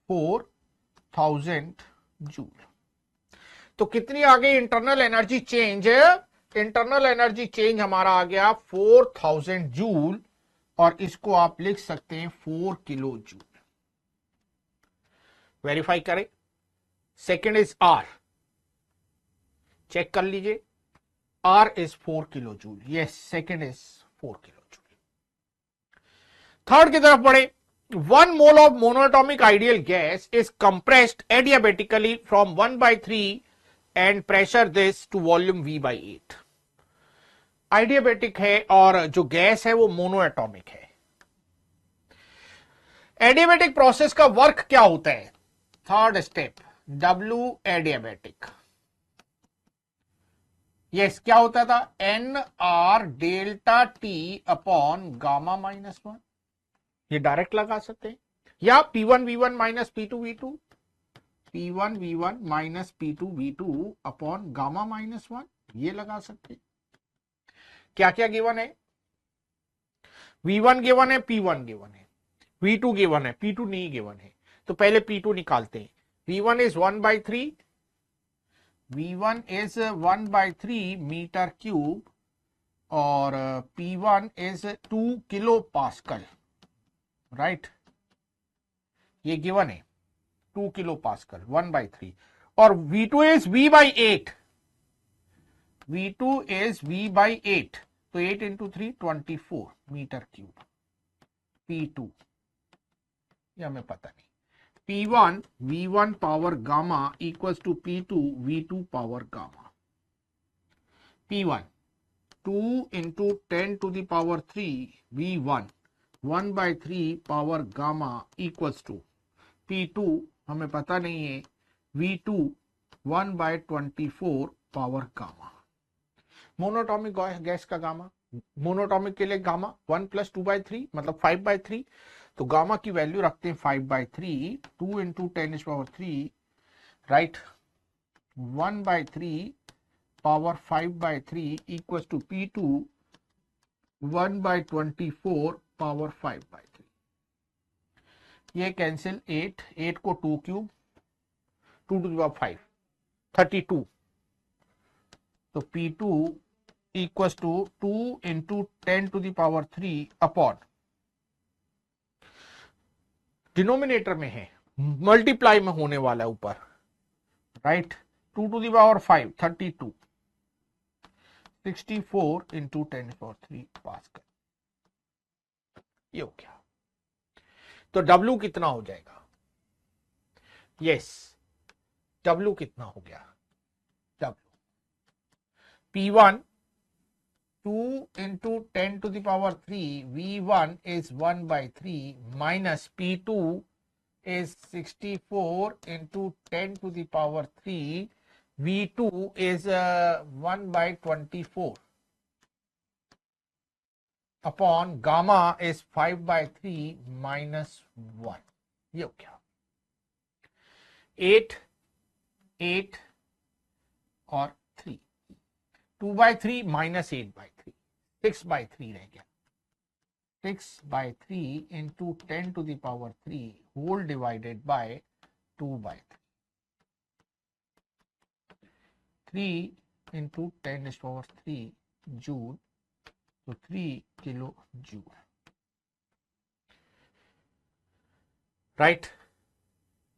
4000 जूल। तो कितनी आ गई internal energy change? Internal energy change हमारा आ गया 4000 जूल और इसको आप लिख सकते हैं 4 किलो जूल। वेरीफाई करें। सेकेंड इज आर, चेक कर लीजिए, R is 4 kilo joule. Yes, second is 4 kilo joule. Third की तरफ बढ़े। 1 mole of monatomic ideal gas is compressed adiabatically from 1/3 and pressure this to volume V/8। आइडियाबेटिक है और जो gas है वो मोनोएटॉमिक है। एडियाबेटिक प्रोसेस का वर्क क्या होता है? Third step W adiabatic. Yes, क्या होता था? NR delta T upon gamma -1। ये डायरेक्ट लगा सकते हैं, या P1V1 minus P2V2, P1V1 minus P2V2 upon gamma -1, ये लगा सकते हैं। क्या क्या गिवन है? V1 गिवन है, P1 गिवन है, V2 गिवन है, P2 नहीं गिवन है। तो पहले P2 निकालते हैं। V1 is 1/3, V1 is 1/3 metre cube और P1 is 2 kilo pascal, right, ये गिवन है 2 किलो पास्कल 1/3। और V2 is V/8, V2 is V/8, तो 8 इंटू 3 24 मीटर क्यूब। P2 ये हमें पता नहीं। P1 V1 power gamma equals to P2 V2 power gamma. P1 2 into 10 to the power 3 V1 1/3 power gamma equals to P2 हमें पता नहीं है, V2 1/24 power gamma. Monatomic gas का गामा, मोनोटॉमिक के लिए गामा 1 + 2/3 मतलब 5/3, तो गामा की वैल्यू रखते हैं 5/3, 2 into 10⁻3, right, 1/3 power 5/3 equals to P2 1/24 power 5/3। ये कैंसिल, 8 को 2 क्यूब, 2 टू द पावर 5 32, तो P2 equals to 2 into 10 to the power 3 upon denominator में है मल्टीप्लाई में होने वाला है ऊपर, right, 2 to the power 5 32, 64 into 10⁻³ pascal, ये हो गया। तो W कितना हो जाएगा? यस, W कितना हो गया? W P1 2 into 10 to the power 3, V1 is 1/3 minus P2 is 64 into 10 to the power 3, V2 is 1/24 upon gamma is 5/3 minus 1, ये हो गया। 8 8 और 3, 2/3 minus 8/3, 6/3 रह गया। 6/3 into 10 to the power 3 whole divided by 2/3, 3 into 10 to the power 3 joule, तो 3 kilo joule, right.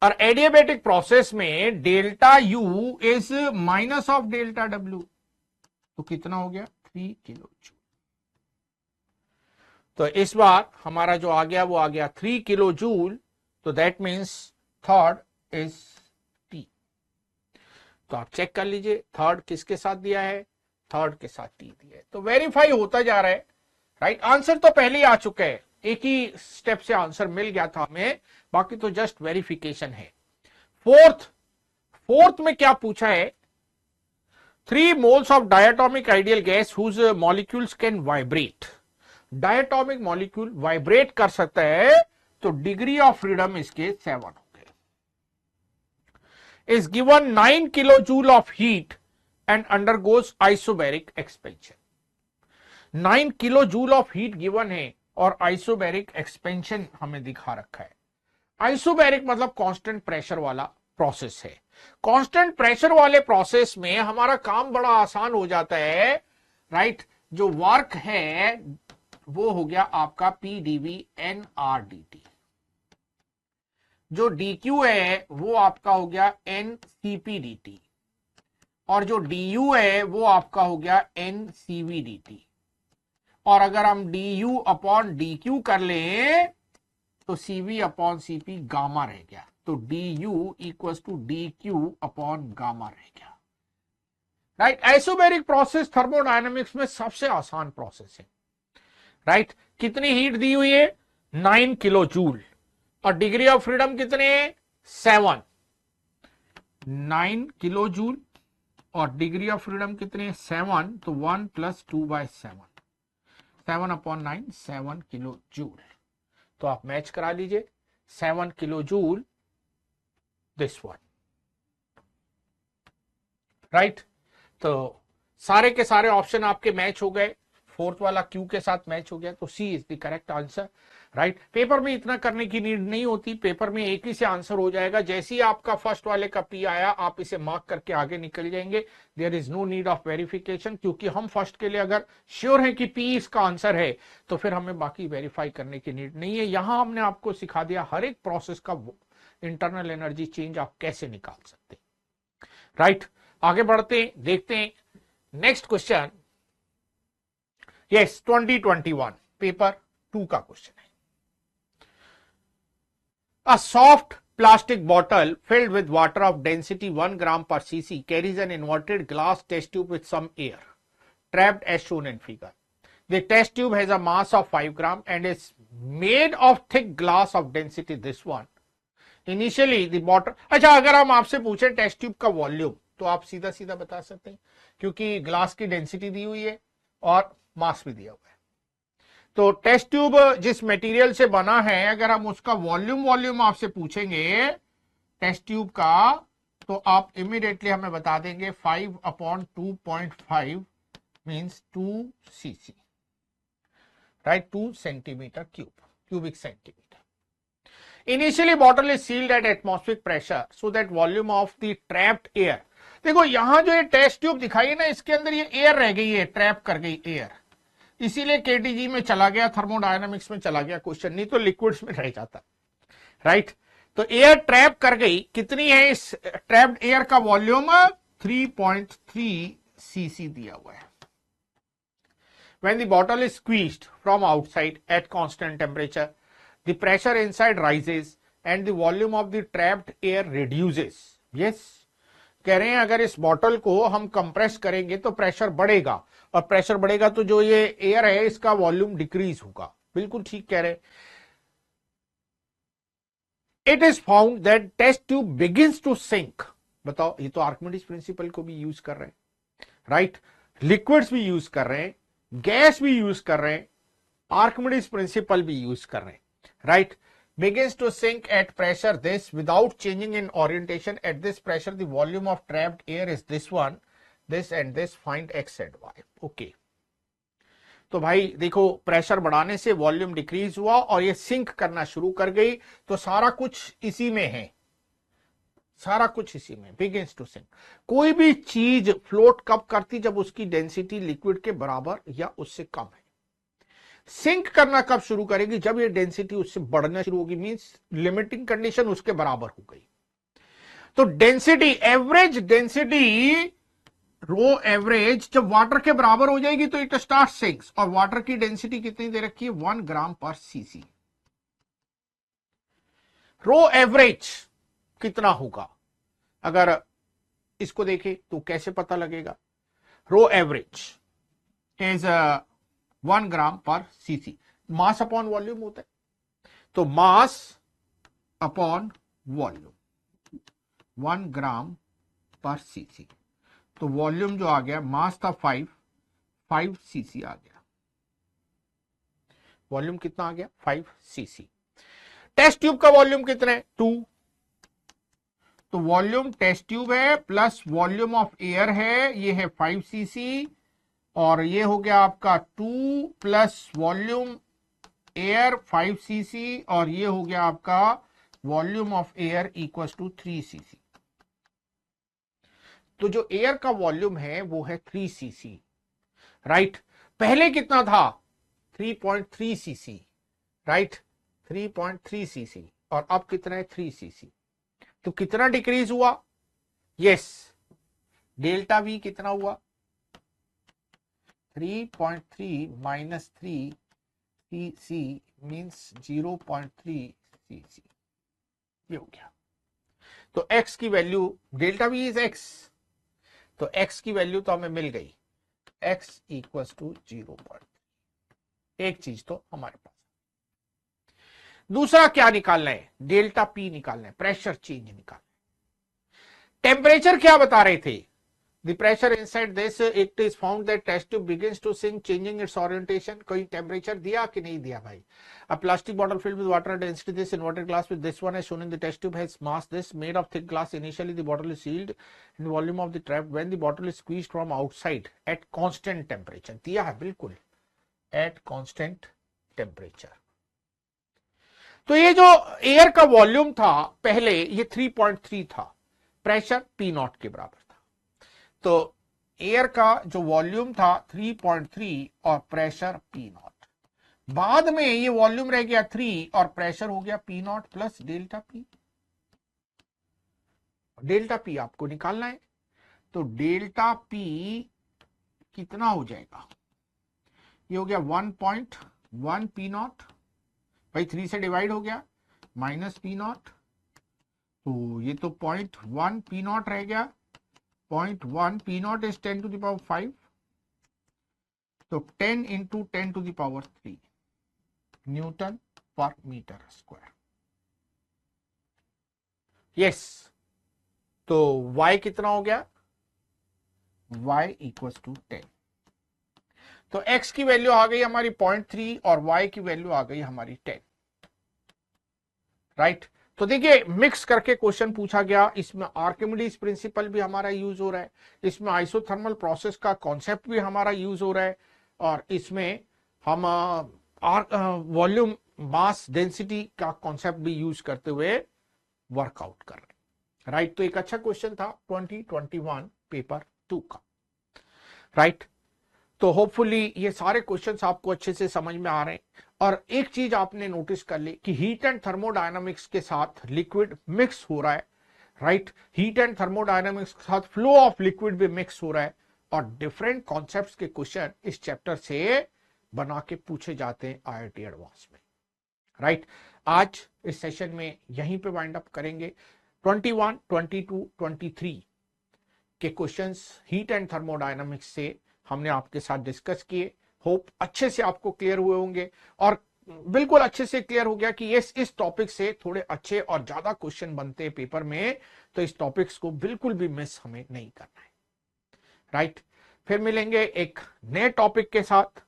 और adiabatic process में delta U is minus of delta W, तो कितना हो गया? 3 किलो जूल। तो इस बार हमारा जो आ गया वो आ गया 3 किलो जूल, तो that means third is T. तो आप चेक कर लीजिए थर्ड किसके साथ दिया है, थर्ड के साथ टी दिया है। तो वेरीफाई होता जा रहा है, राइट। आंसर तो पहले ही आ चुका है, एक ही स्टेप से आंसर मिल गया था हमें, बाकी तो जस्ट वेरिफिकेशन है। फोर्थ में क्या पूछा है? 3 moles of diatomic ideal gas whose molecules can vibrate. Diatomic molecule vibrate कर सकता है, तो डिग्री ऑफ फ्रीडम इसके 7 हो गए। Is given 9 kilo joule of heat and undergoes isobaric expansion. 9 kilo joule of heat given है और आइसोबैरिक एक्सपेंशन हमें दिखा रखा है। आइसोबैरिक मतलब कांस्टेंट प्रेशर वाला प्रोसेस है। कांस्टेंट प्रेशर वाले प्रोसेस में हमारा काम बड़ा आसान हो जाता है, राइट। जो वर्क है वो हो गया आपका PdV nRdt, जो dQ है वो आपका हो गया nCpdt, और जो du है वो आपका हो गया nCvdt। और अगर हम du अपॉन dq कर लें तो Cv अपॉन Cp गामा रह गया, तो du equals to dq upon gamma रह गया, राइट। आइसोबैरिक प्रोसेस थर्मोडायनेमिक्स में सबसे आसान प्रोसेस है, राइट। कितनी हीट दी हुई है? 9 किलो जूल, और डिग्री ऑफ फ्रीडम कितने हैं? 7। 9 किलो जूल और डिग्री ऑफ फ्रीडम कितने? 7, तो 1 + 2/7, 7 अपॉन 9, 7 किलो जूल। तो आप मैच करा लीजिए, 7 kilo joule this one, right. तो सारे के सारे ऑप्शन आपके मैच हो गए, फोर्थ वाला क्यू के साथ मैच हो गया, तो C is the correct answer, right. Paper में इतना करने की नीड नहीं होती, पेपर में एक ही से आंसर हो जाएगा। जैसे ही आपका फर्स्ट वाले का पी आया आप इसे मार्क करके आगे निकल जाएंगे, there is no need of verification, क्योंकि हम फर्स्ट के लिए अगर श्योर है कि पी इसका आंसर है तो फिर हमें बाकी वेरीफाई करने की नीड नहीं है। यहां हमने आपको सिखा दिया हर एक प्रोसेस का इंटरनल एनर्जी चेंज आप कैसे निकाल सकते हैं, राइट। आगे बढ़ते हैं, देखते हैं नेक्स्ट क्वेश्चन। यस, 2021 पेपर 2 का क्वेश्चन है। A soft plastic bottle filled with water of density 1 gram per cc carries an inverted glass test tube with some air trapped as shown in figure. The test tube has a mass of 5 gram and is made of thick glass of density this one. Initially the bottle, अच्छा अगर हम आपसे पूछें test tube का volume तो आप सीधा सीधा बता सकते हैं, क्योंकि ग्लास की डेंसिटी दी हुई है और मास भी दिया हुआ है। तो टेस्ट ट्यूब जिस मटेरियल से बना है, अगर हम उसका वॉल्यूम आपसे पूछेंगे टेस्ट ट्यूब का, तो आप इमीडिएटली हमें बता देंगे 5 upon 2.5 means 2 cc, right, 2 centimetre cubic centimetre. Initially bottle is sealed at atmospheric pressure so that volume of the trapped air, देखो यहां जो ये टेस्ट ट्यूब दिखाई है ना, इसके अंदर ये एयर रह गई है, ट्रैप कर गई एयर, इसीलिए केटीजी में चला गया, थर्मोडायनामिक्स में चला गया क्वेश्चन, नहीं तो लिक्विड्स में रह जाता, राइट। तो एयर ट्रैप कर गई, कितनी है इस ट्रैप्ड एयर का वॉल्यूम? 3.3 सीसी दिया हुआ है। When the bottle is squeezed from outside at constant temperature, the pressure inside rises and the volume of the trapped air reduces. Yes, कह रहे हैं अगर इस बॉटल को हम कंप्रेस करेंगे तो प्रेशर बढ़ेगा, और प्रेशर बढ़ेगा तो जो ये एयर है इसका वॉल्यूम डिक्रीज होगा। बिल्कुल ठीक कह रहे हैं। It is found that test tube begins to sink. बताओ, ये तो आर्किमिडीज प्रिंसिपल को भी यूज कर रहे हैं, राइट? लिक्विड्स भी यूज कर रहे हैं, गैस भी यूज कर रहे हैं, आर्किमिडीज प्रिंसिपल भी यूज कर रहे हैं, right? Begins to sink at pressure this without changing in orientation. At this pressure the volume of trapped air is this one, this and this. Find x and y. Okay. तो भाई देखो, pressure बढ़ाने से volume decrease हुआ और ये sink करना शुरू कर गई, तो सारा कुछ इसी में है, सारा कुछ इसी में। Begins to sink. कोई भी चीज फ्लोट कब करती? जब उसकी डेंसिटी लिक्विड के बराबर या उससे कम है। सिंक करना कब शुरू करेगी? जब ये डेंसिटी उससे बढ़ना शुरू होगी, मींस लिमिटिंग कंडीशन उसके बराबर हो गई। तो डेंसिटी, एवरेज डेंसिटी, रो एवरेज जब वाटर के बराबर हो जाएगी तो इट स्टार्ट सिंक्स। और वाटर की डेंसिटी कितनी दे रखी है? 1 ग्राम पर सीसी। रो एवरेज कितना होगा? अगर इसको देखें तो कैसे पता लगेगा? रो एवरेज इज 1 ग्राम पर सीसी। मास अपॉन वॉल्यूम होता है, तो मास अपॉन वॉल्यूम 1 ग्राम पर सीसी। तो वॉल्यूम जो आ गया, मास था 5 सीसी आ गया। वॉल्यूम कितना आ गया? 5 सीसी। टेस्ट ट्यूब का वॉल्यूम कितना है? 2। तो वॉल्यूम टेस्ट ट्यूब है प्लस वॉल्यूम ऑफ एयर है, ये है 5 सीसी, और ये हो गया आपका 2 प्लस वॉल्यूम एयर 5 सीसी, और ये हो गया आपका volume of air equals to 3 cc. तो जो एयर का वॉल्यूम है वो है 3 सीसी, राइट? पहले कितना था? 3.3 सीसी, राइट? 3.3 सीसी, और अब कितना है? 3 सीसी। तो कितना डिक्रीज हुआ? यस, डेल्टा वी कितना हुआ? 3.3 माइनस 3 सीसी मीन्स 0.3 सीसी। ये हो गया। तो x की value, delta we is x, तो x की वैल्यू तो हमें मिल गई, x इक्वल्स टू 0.3। एक चीज तो हमारे पास। दूसरा क्या निकालना है? डेल्टा पी निकालना है, प्रेशर चेंज निकालना है। टेम्परेचर क्या बता रहे थे? The pressure inside this, it is found that test tube begins to sink, changing its orientation. कोई टेम्परेचर दिया कि नहीं दिया भाई? A plastic bottle filled with water density this inverted glass with this one as shown in the test tube has mass this made of thick glass. Initially the bottle is sealed in volume of the trap when the bottle is squeezed from outside at constant temperature. दिया है बिल्कुल, at constant temperature. तो ये जो air का volume था पहले, ये 3.3 था, प्रेशर P नॉट के बराबर था। तो एयर का जो वॉल्यूम था 3.3 और प्रेशर P नॉट। बाद में ये वॉल्यूम रह गया 3 और प्रेशर हो गया P not plus delta P। Delta P आपको निकालना है, तो डेल्टा P कितना हो जाएगा? ये हो गया 1.1 P नॉट, भाई 3 से डिवाइड हो गया, माइनस P नॉट, तो ये तो 0.1 P नॉट रह गया। 0.1 P not is 10 to the power 5, तो 10 into 10 to the power 3 newton पर मीटर स्क्वायर। यस, तो y कितना हो गया? y equals to 10। तो x की वैल्यू आ गई हमारी 0.3 और y की वैल्यू आ गई हमारी 10, राइट? तो देखिए, मिक्स करके क्वेश्चन पूछा गया। इसमें आर्किमिडीज प्रिंसिपल भी हमारा यूज हो रहा है, इसमें आइसोथर्मल प्रोसेस का कॉन्सेप्ट भी हमारा यूज हो रहा है, और इसमें हम वॉल्यूम, मास, डेंसिटी का कॉन्सेप्ट भी यूज करते हुए वर्कआउट कर रहे हैं, राइट? तो एक अच्छा क्वेश्चन था 2021 पेपर 2 का, राइट? तो होपफुली ये सारे क्वेश्चंस आपको अच्छे से समझ में आ रहे हैं। और एक चीज आपने नोटिस कर ली कि हीट एंड थर्मोडायनामिक्स के साथ लिक्विड मिक्स हो रहा है, राइट। हीट एंड थर्मोडायनामिक्स के साथ फ्लो ऑफ लिक्विड भी मिक्स हो रहा है, और डिफरेंट कॉन्सेप्ट्स के क्वेश्चन इस चैप्टर से बना के पूछे जाते हैं आईआईटी एडवांस में, राइट। आज इस सेशन में यहीं पे वाइंड अप करेंगे। 21, 22, 23 के क्वेश्चंस हीट एंड थर्मोडायनामिक्स से हमने आपके साथ डिस्कस किए। होप अच्छे से आपको क्लियर हुए होंगे, और बिल्कुल अच्छे से क्लियर हो गया कि इस टॉपिक से थोड़े अच्छे और ज्यादा क्वेश्चन बनते हैं पेपर में, तो इस टॉपिक्स को बिल्कुल भी मिस हमें नहीं करना है, राइट। फिर मिलेंगे एक नए टॉपिक के साथ,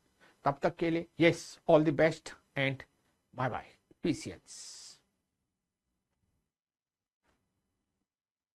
तब तक के लिए yes, all the best and bye bye, PCS.